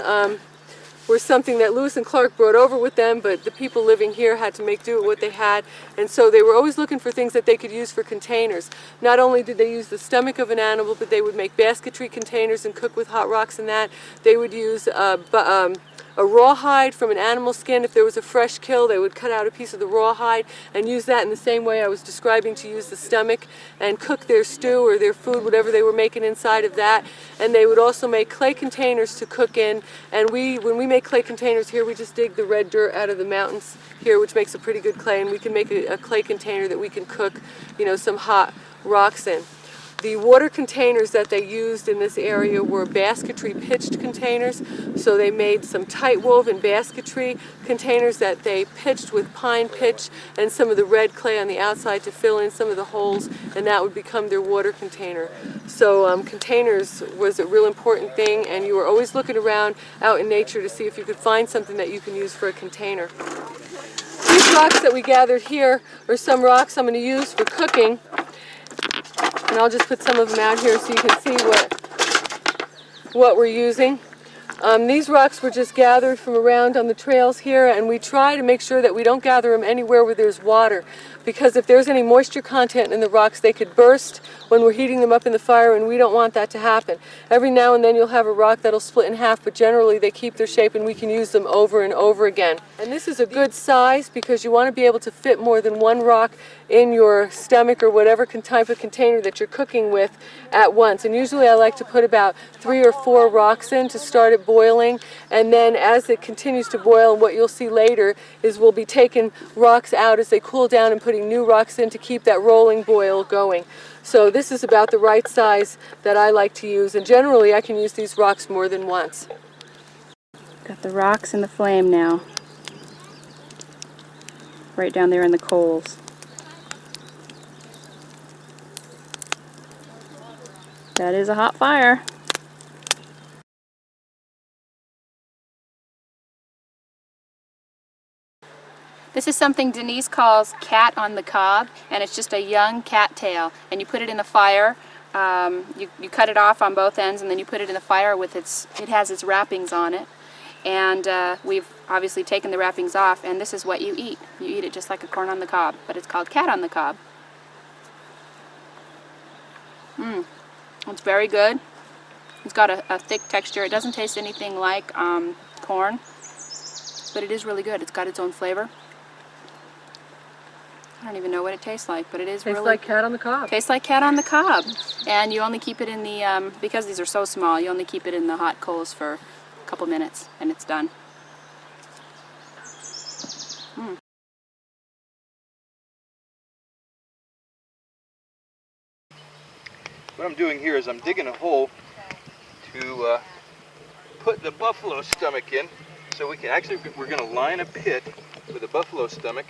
were something that Lewis and Clark brought over with them, but the people living here had to make do with what they had, and so they were always looking for things that they could use for containers. Not only did they use the stomach of an animal, but they would make basketry containers and cook with hot rocks and that. They would use a rawhide from an animal skin. If there was a fresh kill, they would cut out a piece of the rawhide and use that in the same way I was describing, to use the stomach and cook their stew or their food, whatever they were making inside of that. And they would also make clay containers to cook in. And when we make clay containers here, we just dig the red dirt out of the mountains here, which makes a pretty good clay, and we can make a clay container that we can cook, you know, some hot rocks in. The water containers that they used in this area were basketry pitched containers. So they made some tight woven basketry containers that they pitched with pine pitch and some of the red clay on the outside to fill in some of the holes, and that would become their water container. So containers was a real important thing, and you were always looking around out in nature to see if you could find something that you can use for a container. These rocks that we gathered here are some rocks I'm going to use for cooking. And I'll just put some of them out here so you can see what we're using. These rocks were just gathered from around on the trails here, and we try to make sure that we don't gather them anywhere where there's water, because if there's any moisture content in the rocks, they could burst when we're heating them up in the fire, and we don't want that to happen. Every now and then you'll have a rock that'll split in half, but generally they keep their shape and we can use them over and over again. And this is a good size because you want to be able to fit more than one rock in your stomach or whatever type of container that you're cooking with at once. And usually I like to put about 3 or 4 rocks in to start it boiling, and then as it continues to boil, what you'll see later is we'll be taking rocks out as they cool down and putting new rocks in to keep that rolling boil going. So this is about the right size that I like to use, and generally I can use these rocks more than once. Got the rocks in the flame now. Right down there in the coals. That is a hot fire. This is something Denise calls cat on the cob, and it's just a young cattail. And you put it in the fire, you cut it off on both ends, and then you put it in the fire with it has its wrappings on it. And we've obviously taken the wrappings off, and this is what you eat. You eat it just like a corn on the cob, but it's called cat on the cob. It's very good. It's got a thick texture. It doesn't taste anything like corn, but it is really good. It's got its own flavor. I don't even know what it tastes like, but it is really... Tastes like cat on the cob. Tastes like cat on the cob. And you only keep it in the, because these are so small, you only keep it in the hot coals for a couple minutes and it's done. What I'm doing here is I'm digging a hole to put the buffalo stomach in, so we can actually, we're going to line a pit with a buffalo stomach,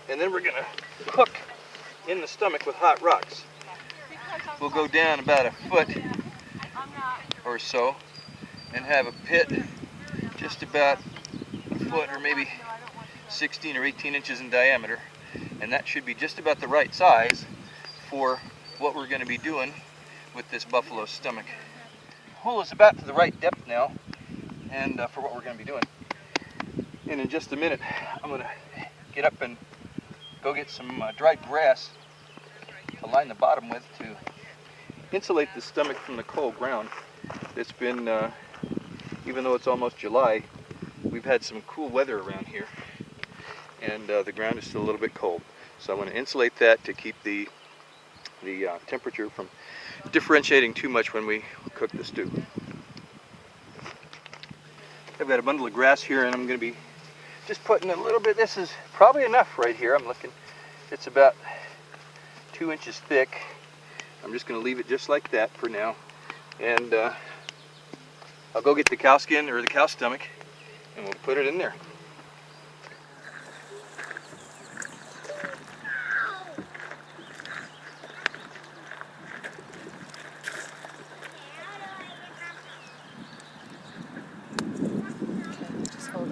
and then we're going to cook in the stomach with hot rocks. We'll go down about a foot or so and have a pit just about a foot or maybe 16 or 18 inches in diameter, and that should be just about the right size for what we're going to be doing with this buffalo stomach. The hole is about to the right depth now, and for what we're going to be doing. And in just a minute, I'm going to get up and go get some dried grass to line the bottom with to insulate the stomach from the cold ground. It's been, even though it's almost July, we've had some cool weather around here, and the ground is still a little bit cold. So I want to insulate that to keep the temperature from differentiating too much when we cook the stew. I've got a bundle of grass here, and I'm going to be just putting a little bit. This is probably enough right here. I'm looking, it's about 2 inches thick. I'm just going to leave it just like that for now, and I'll go get the cow skin or the cow stomach and we'll put it in there.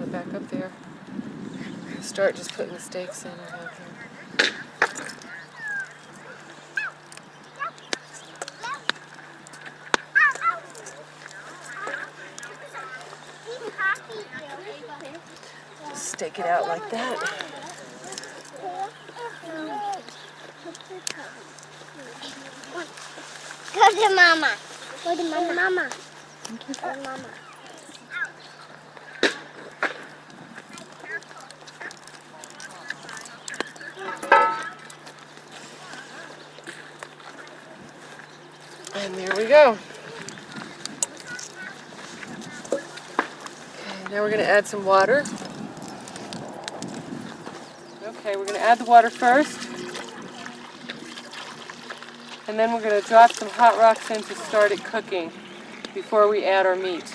it back up there. Start just putting the stakes in. Just stake it out like that. Go to Mama. Go to Mama. Mama. Go to Mama. And there we go. Okay, now we're going to add some water. Okay, we're going to add the water first. And then we're going to drop some hot rocks in to start it cooking before we add our meat.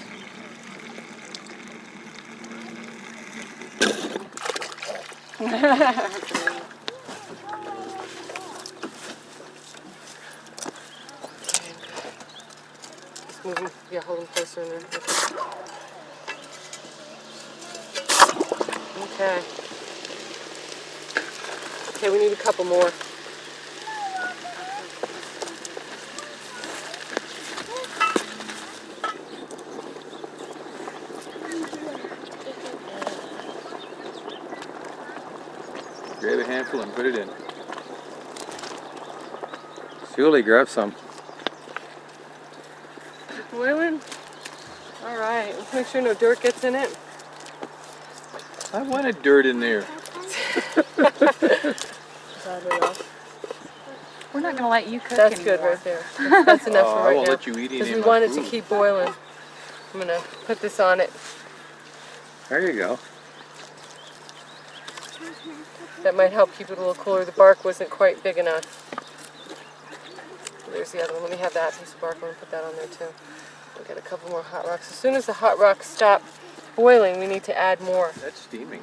Just moving, yeah, hold them closer in there. Okay. Okay, we need a couple more. Grab a handful and put it in. Julie, grab some. Boiling? All right, let's make sure no dirt gets in it. I wanted dirt in there. We're not going to let you cook That's anymore. good right there. That's enough for I right won't now. let you eat any Because of we my want it to food. keep boiling. I'm going to put this on it. There you go. That might help keep it a little cooler. The bark wasn't quite big enough. There's the other one. Let me have that piece of bark. I'm going to put that on there too. We'll get a couple more hot rocks. As soon as the hot rocks stop boiling, we need to add more. That's steaming.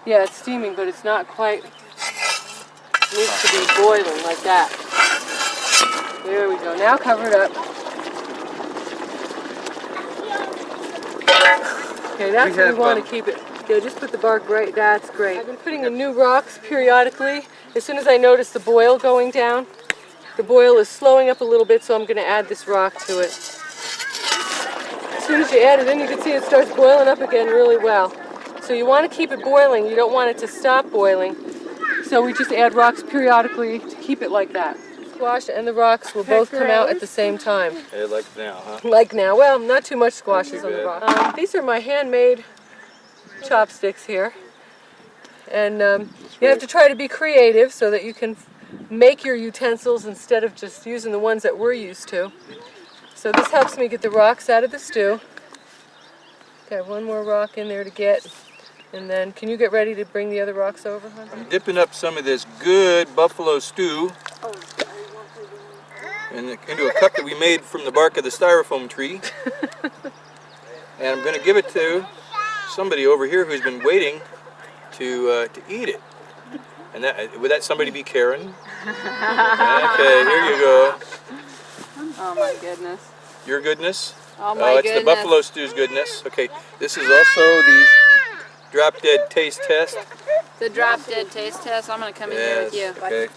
Yeah, it's steaming, but it's not quite. It needs to be boiling like that. There we go. Now cover it up. Okay, that's where we want to keep it. Yeah, just put the bark right. That's great. I've been putting in new rocks periodically. As soon as I notice the boil going down, the boil is slowing up a little bit, so I'm going to add this rock to it. As soon as you add it in, you can see it starts boiling up again really well. So you want to keep it boiling. You don't want it to stop boiling. So we just add rocks periodically to keep it like that. Squash and the rocks will both come out at the same time. Hey, like now, huh? Like now. Well, not too much squashes on the rock. These are my handmade chopsticks here. And you have to try to be creative so that you can make your utensils instead of just using the ones that we're used to. So this helps me get the rocks out of the stew. Okay, one more rock in there to get. And then, can you get ready to bring the other rocks over, hon? I'm dipping up some of this good buffalo stew into a cup that we made from the bark of the styrofoam tree. And I'm going to give it to somebody over here who's been waiting to eat it. And would that somebody be Karen? Okay, here you go. Oh my goodness. Your goodness? Oh my it's goodness. the buffalo stew's goodness. Okay, this is also the drop dead taste test. The drop dead taste test. I'm going to come in here with you. Okay.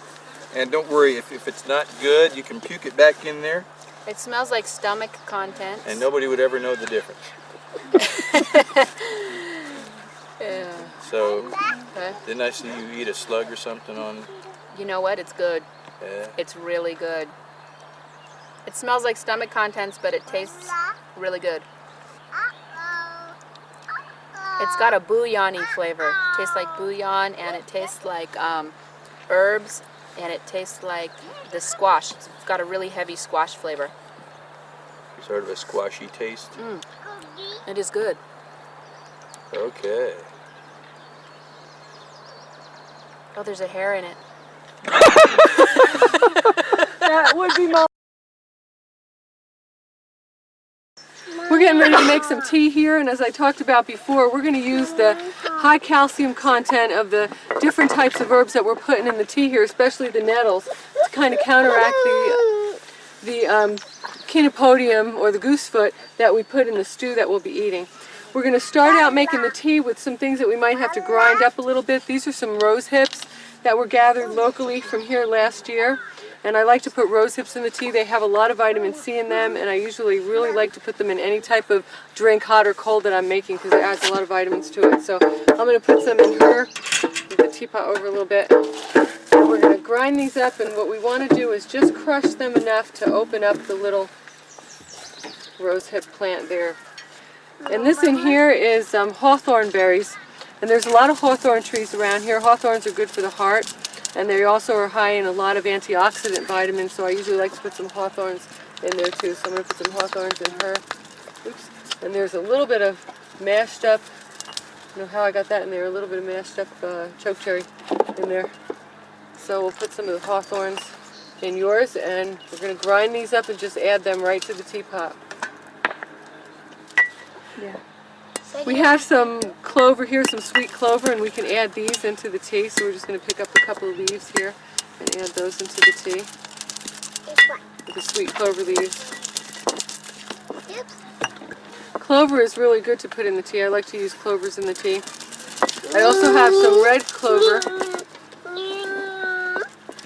And don't worry, if it's not good, you can puke it back in there. It smells like stomach contents. And nobody would ever know the difference. Yeah. So, Okay. didn't I see you eat a slug or something on? You know what? It's good. Yeah. It's really good. It smells like stomach contents, but it tastes really good. It's got a bouillon-y flavor. It tastes like bouillon, and it tastes like herbs, and it tastes like the squash. It's got a really heavy squash flavor. Sort of a squashy taste. It is good. Okay. Oh, there's a hair in it. That would be my... We're getting ready to make some tea here, and as I talked about before, we're going to use the high calcium content of the different types of herbs that we're putting in the tea here, especially the nettles, to kind of counteract the chenopodium or the goosefoot that we put in the stew that we'll be eating. We're going to start out making the tea with some things that we might have to grind up a little bit. These are some rose hips that were gathered locally from here last year. And I like to put rose hips in the tea. They have a lot of vitamin C in them, and I usually really like to put them in any type of drink, hot or cold, that I'm making because it adds a lot of vitamins to it. So I'm going to put some in her, move the teapot over a little bit. And we're going to grind these up, and what we want to do is just crush them enough to open up the little rose hip plant there. And this in here is hawthorn berries. And there's a lot of hawthorn trees around here. Hawthorns are good for the heart. And they also are high in a lot of antioxidant vitamins, so I usually like to put some hawthorns in there too. So I'm going to put some hawthorns in her. Oops. And there's a little bit of mashed up, I don't know how I got that in there, a little bit of mashed up chokecherry in there. So we'll put some of the hawthorns in yours, and we're going to grind these up and just add them right to the teapot. Yeah. We have some clover here, some sweet clover, and we can add these into the tea. So we're just going to pick up a couple of leaves here and add those into the tea. The sweet clover leaves. Oops. Clover is really good to put in the tea. I like to use clovers in the tea. I also have some red clover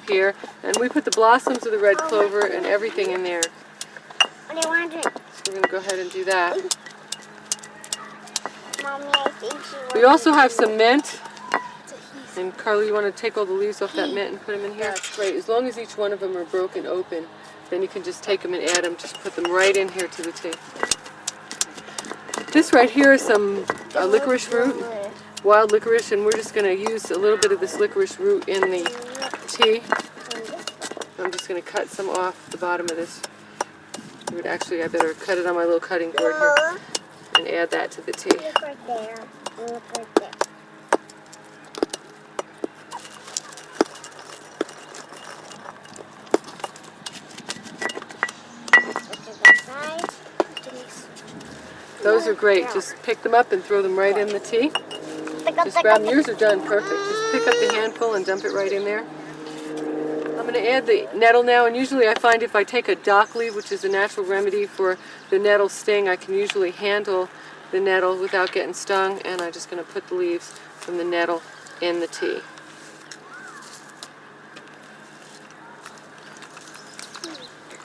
here, and we put the blossoms of the red clover and everything in there. What do you want to drink? So we're going to go ahead and do that. Mommy, I think she wants We also have some mint. And Carly, you want to take all the leaves off that mint and put them in here? That's great. As long as each one of them are broken open, then you can just take them and add them. Just put them right in here to the tea. This right here is some licorice root, wild licorice, and we're just going to use a little bit of this licorice root in the tea. I'm just going to cut some off the bottom of this. Actually, I better cut it on my little cutting board here and add that to the tea. Look right there. Look right there. Those are great. Just pick them up and throw them right in the tea. Just grab them. Yours are done perfect. Just pick up the handful and dump it right in there. I'm going to add the nettle now, and usually I find if I take a dock leaf, which is a natural remedy for the nettle sting, I can usually handle the nettle without getting stung, and I'm just going to put the leaves from the nettle in the tea.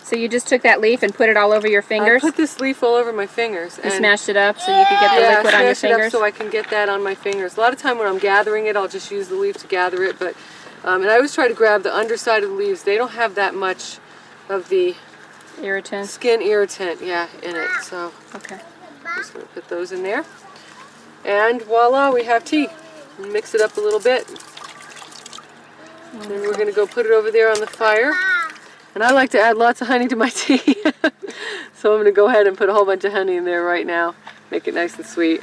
So you just took that leaf and put it all over your fingers? I put this leaf all over my fingers. You smashed it up so you could get the liquid on your smash it up fingers? so I can get that on my fingers. A lot of time when I'm gathering it, I'll just use the leaf to gather it, but and I always try to grab the underside of the leaves. They don't have that much of the Irritant? skin irritant, in it. So Okay. I'm just going to put those in there. And voila, we have tea. Mix it up a little bit. Then we're going to go put it over there on the fire. And I like to add lots of honey to my tea. So I'm going to go ahead and put a whole bunch of honey in there right now. Make it nice and sweet.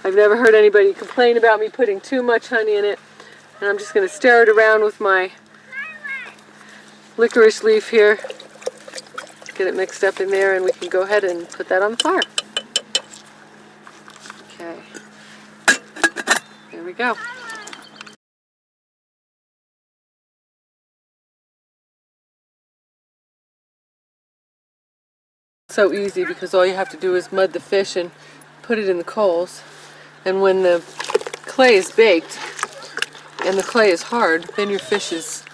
I've never heard anybody complain about me putting too much honey in it. And I'm just going to stir it around with my licorice leaf here. Get it mixed up in there, and we can go ahead and put that on the fire. Okay. There we go. So easy because all you have to do is mud the fish and put it in the coals. And when the clay is baked and the clay is hard, then your fish is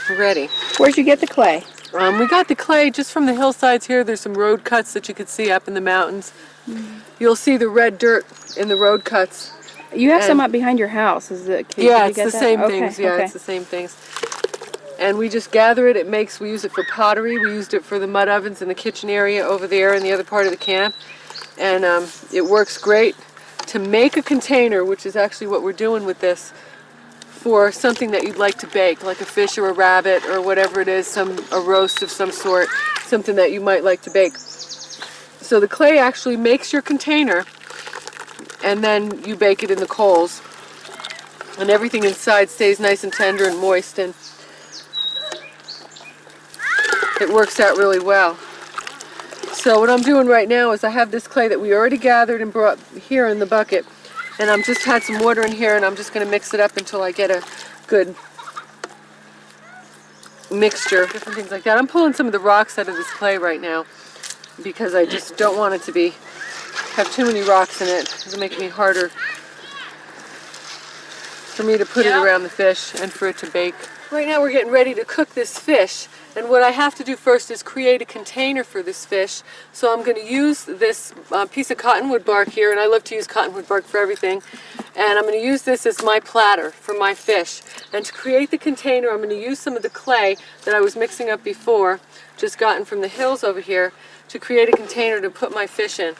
ready. Where'd you get the clay? We got the clay just from the hillsides here. There's some road cuts that you could see up in the mountains. You'll see the red dirt in the road cuts. You have some up behind your house. Is it? Yeah, it's the same things. Yeah, it's the same things. And we just gather it. We use it for pottery. We used it for the mud ovens in the kitchen area over there in the other part of the camp. And it works great to make a container, which is actually what we're doing with this, for something that you'd like to bake, like a fish or a rabbit or whatever it is, a roast of some sort, something that you might like to bake. So the clay actually makes your container, and then you bake it in the coals. And everything inside stays nice and tender and moist, and it works out really well. So what I'm doing right now is I have this clay that we already gathered and brought here in the bucket. And I'm just had some water in here, and I'm just going to mix it up until I get a good mixture, different things like that. I'm pulling some of the rocks out of this clay right now because I just don't want it to be have too many rocks in it. It'll make it harder for me to put it around the fish and for it to bake. Right now we're getting ready to cook this fish, and what I have to do first is create a container for this fish. So I'm going to use this piece of cottonwood bark here, and I love to use cottonwood bark for everything, and I'm going to use this as my platter for my fish. And to create the container, I'm going to use some of the clay that I was mixing up before, just gotten from the hills over here, to create a container to put my fish in.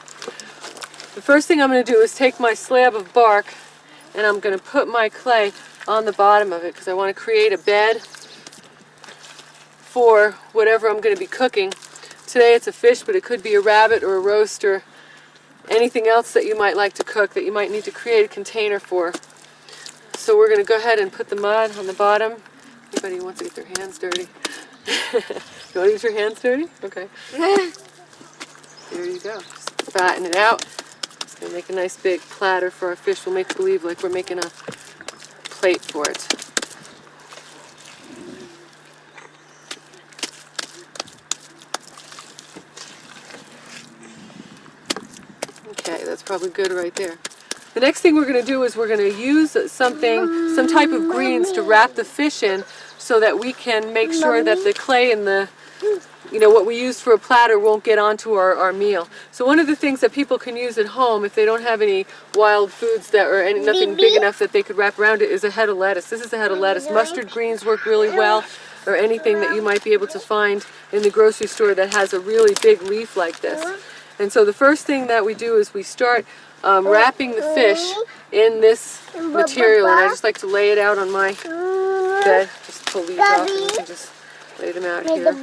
The first thing I'm going to do is take my slab of bark, and I'm going to put my clay on the bottom of it because I want to create a bed for whatever I'm going to be cooking. Today it's a fish, but it could be a rabbit or a roast or anything else that you might like to cook that you might need to create a container for. So we're going to go ahead and put the mud on the bottom. Anybody who wants to get their hands dirty? You want to get your hands dirty? Okay. There you go. Just fatten it out. It's going to make a nice big platter for our fish. We'll make believe like we're making a plate for it. Okay, that's probably good right there. The next thing we're going to do is we're going to use some type of greens to wrap the fish in so that we can make sure that the clay and the, what we use for a platter won't get onto our meal. So one of the things that people can use at home if they don't have any wild foods that or nothing big enough that they could wrap around it is a head of lettuce. This is a head of lettuce. Mustard greens work really well, or anything that you might be able to find in the grocery store that has a really big leaf like this. And so the first thing that we do is we start wrapping the fish in this material, and I just like to lay it out on my bed. Just pull these off and we can just lay them out here.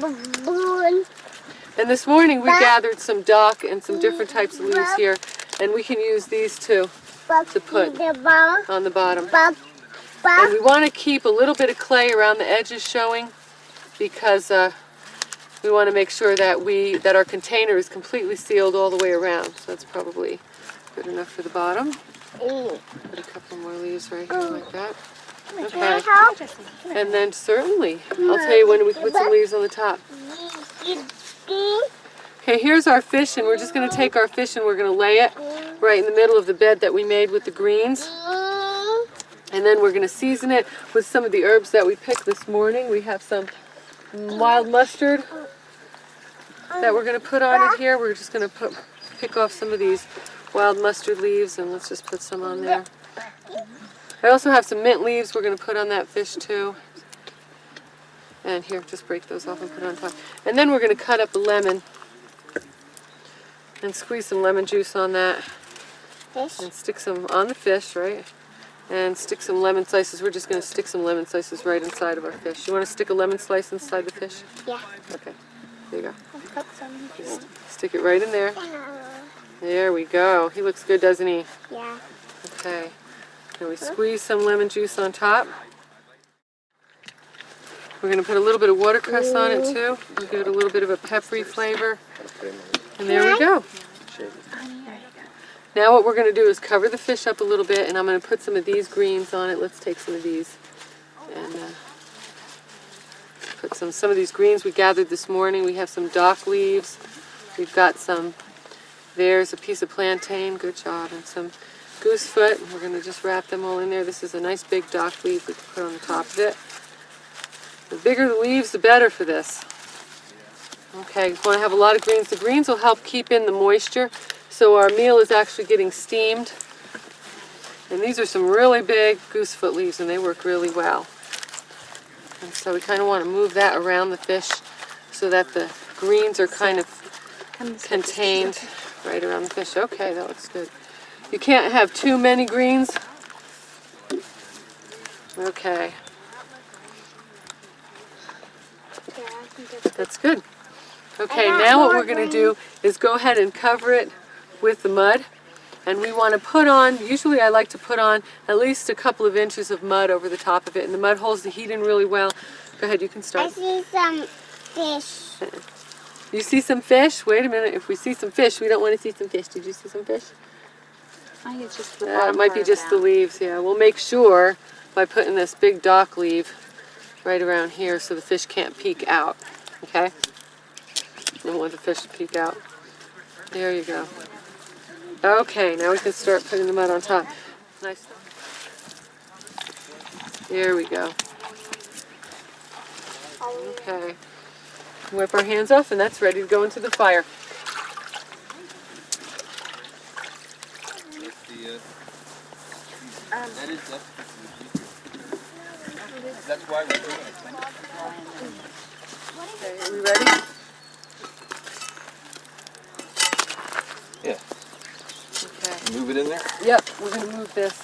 And this morning we gathered some dock and some different types of leaves here, and we can use these too to put on the bottom. And we want to keep a little bit of clay around the edges showing because we want to make sure that our container is completely sealed all the way around. So that's probably good enough for the bottom. Put a couple more leaves right here like that. Okay. And then certainly, I'll tell you when we can put some leaves on the top. Okay, here's our fish, and we're just going to take our fish and we're going to lay it right in the middle of the bed that we made with the greens. And then we're going to season it with some of the herbs that we picked this morning. We have some wild mustard that we're going to put on it here. We're just going to pick off some of these wild mustard leaves, and let's just put some on there. I also have some mint leaves we're going to put on that fish too. And here, just break those off and put it on top. And then we're going to cut up a lemon and squeeze some lemon juice on that. And stick some on the fish, right? And stick some lemon slices. We're just going to stick some lemon slices right inside of our fish. You want to stick a lemon slice inside the fish? Yeah. Okay. There you go. Just stick it right in there. There we go. He looks good, doesn't he? Yeah. Okay. Now we squeeze some lemon juice on top. We're going to put a little bit of watercress on it too. We'll give it a little bit of a peppery flavor. And there we go. Now what we're going to do is cover the fish up a little bit, and I'm going to put some of these greens on it. Let's take some of these and put some of these greens we gathered this morning. We have some dock leaves. We've got some, there's a piece of plantain, good job, and some goosefoot. We're going to just wrap them all in there. This is a nice big dock leaf we can put on the top of it. The bigger the leaves, the better for this. Okay, you want to have a lot of greens. The greens will help keep in the moisture, so our meal is actually getting steamed. And these are some really big goosefoot leaves, and they work really well. And so we kind of want to move that around the fish so that the greens are kind of contained right around the fish. Okay, that looks good. You can't have too many greens. Okay. That's good. Okay, now what we're going to do is go ahead and cover it with the mud. And we want to put on, usually I like to put on at least a couple of inches of mud over the top of it. And the mud holds the heat in really well. Go ahead, you can start. I see some fish. You see some fish? Wait a minute. If we see some fish, we don't want to see some fish. Did you see some fish? I think it's just the It might be just the leaves, yeah. We'll make sure by putting this big dock leaf right around here so the fish can't peek out. Okay? We don't want the fish to peek out. There you go. Okay, now we can start putting the mud on top. Nice. There we go. Okay. Wipe our hands off, and that's ready to go into the fire. That's why we're doing it. Okay, are we ready? Yeah. Okay. Move it in there. Yep, we're going to move this.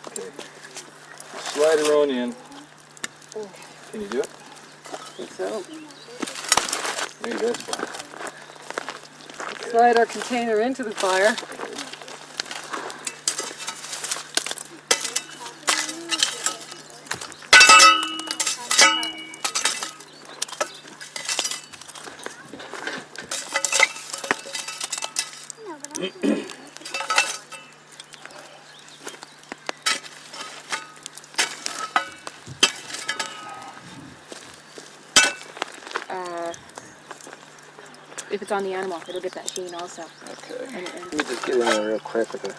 Okay. Slide her on in. Can you do it? So, Maybe that's fine. slide our container into the fire. If it's on the animal, it'll get that sheen also. Okay. And Let me just get in there real quick with it.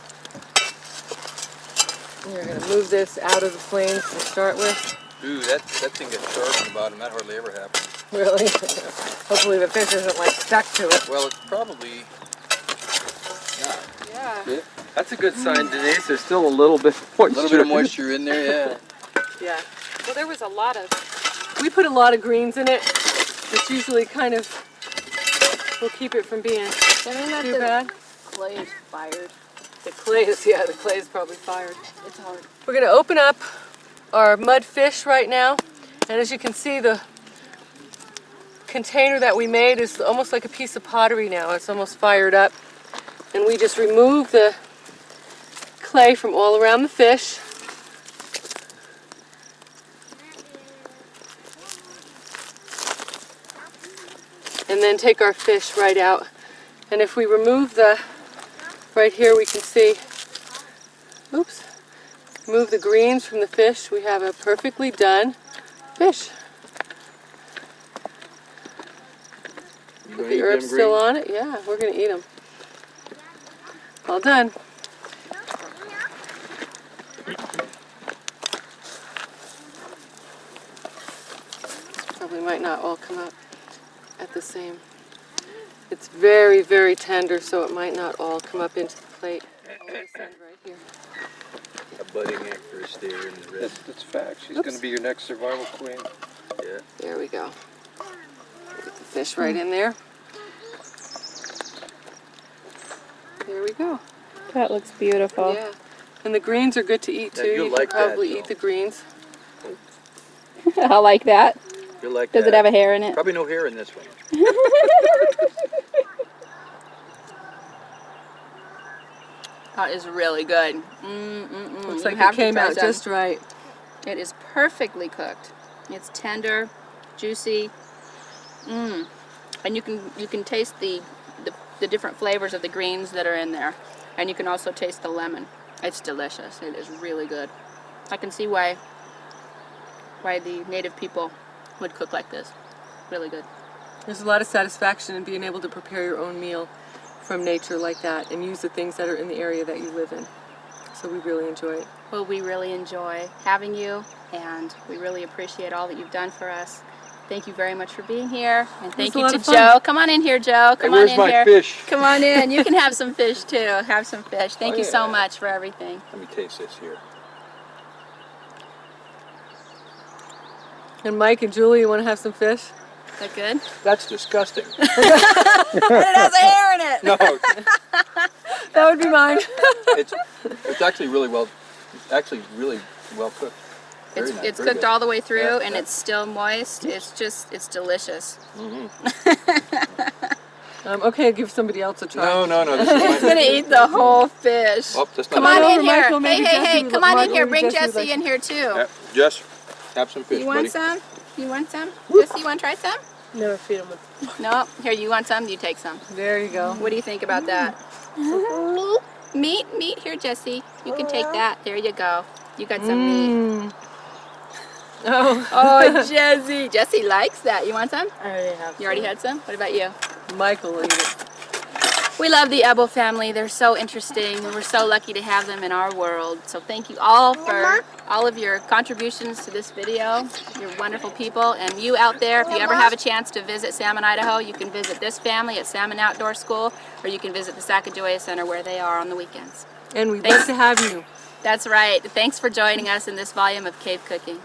We're going to move this out of the flames to start with. Ooh, that thing gets sharp in the bottom. That hardly ever happens. Really? Hopefully the fish isn't like stuck to it. Well, it's probably not. Yeah. That's a good sign, Denise. There's still a little bit of moisture. A little bit of moisture in there, yeah. Yeah. Well, there was a lot of... We put a lot of greens in it. It's usually kind of... will keep it from being too bad. clay is fired. The clay is, yeah, the clay is probably fired. It's hard. We're going to open up our mud fish right now. And as you can see, the container that we made is almost like a piece of pottery now. It's almost fired up. And we just remove the clay from all around the fish. And then take our fish right out. And if we remove the, right here we can see, oops, remove the greens from the fish, we have a perfectly done fish. You With gonna the eat herbs them still greens? on it, yeah, we're going to eat them. All done. Probably might not all come up at the same. It's very, very tender, so it might not all come up into the plate. I'll just send right here. A budding actress there in the red. That's fact. She's Oops. going to be your next survival queen. Yeah. There we go. Get the fish right in there. There we go. That looks beautiful. Yeah. And the greens are good to eat Yeah, too. you'll You like can that, probably though. eat the greens. I like that. You'll like Does that. it have a hair in it? Probably no hair in this one. That is really good. Looks like it came out just right. It is perfectly cooked. It's tender, juicy. And you can taste the different flavors of the greens that are in there, and you can also taste the lemon. It's delicious. It is really good. I can see why the native people would cook like this. Really good. There's a lot of satisfaction in being able to prepare your own meal from nature like that and use the things that are in the area that you live in. So we really enjoy it. Well, we really enjoy having you, and we really appreciate all that you've done for us. Thank you very much for being here, and thank a you lot to of fun. Joe. Come on in here, Joe. Come on where's in my here. fish? Come on in. You can have some fish too. Have some fish. Thank you so yeah. much for everything. Let me taste this here. And Mike and Julie, you want to have some fish? Is that good? That's disgusting. It has a hair in it. No, That would be mine. it's actually really well. It's actually really well cooked. Very nice, It's very cooked good. all the way through, Yeah, and yeah. it's still moist. It's delicious. Okay, I'll give somebody else a try. No. This is He's gonna eat the whole fish. Oh, that's not Come bad. on in over, here. Michael, maybe Jesse Hey, would come like- on in here. maybe Bring Jesse would Jesse like- in here too. Yeah, Jess, have some fish, You want buddy. some? You want some? Jesse, you want to try some? Never feed them with. No. Here, you want some? You take some. There you go. What do you think about that? Meat? Here, Jesse. You can take that. There you go. You got some meat. Oh, Oh, Jesse. Jesse likes that. You want some? I already have. You already had some? What about you? Michael will eat it. We love the Ebel family. They're so interesting, and we're so lucky to have them in our world. So thank you all for all of your contributions to this video. You're wonderful people. And you out there, if you ever have a chance to visit Salmon, Idaho, you can visit this family at Salmon Outdoor School, or you can visit the Sacagawea Center where they are on the weekends. And we'd love to have you. That's right. Thanks for joining us in this volume of Cave Cooking.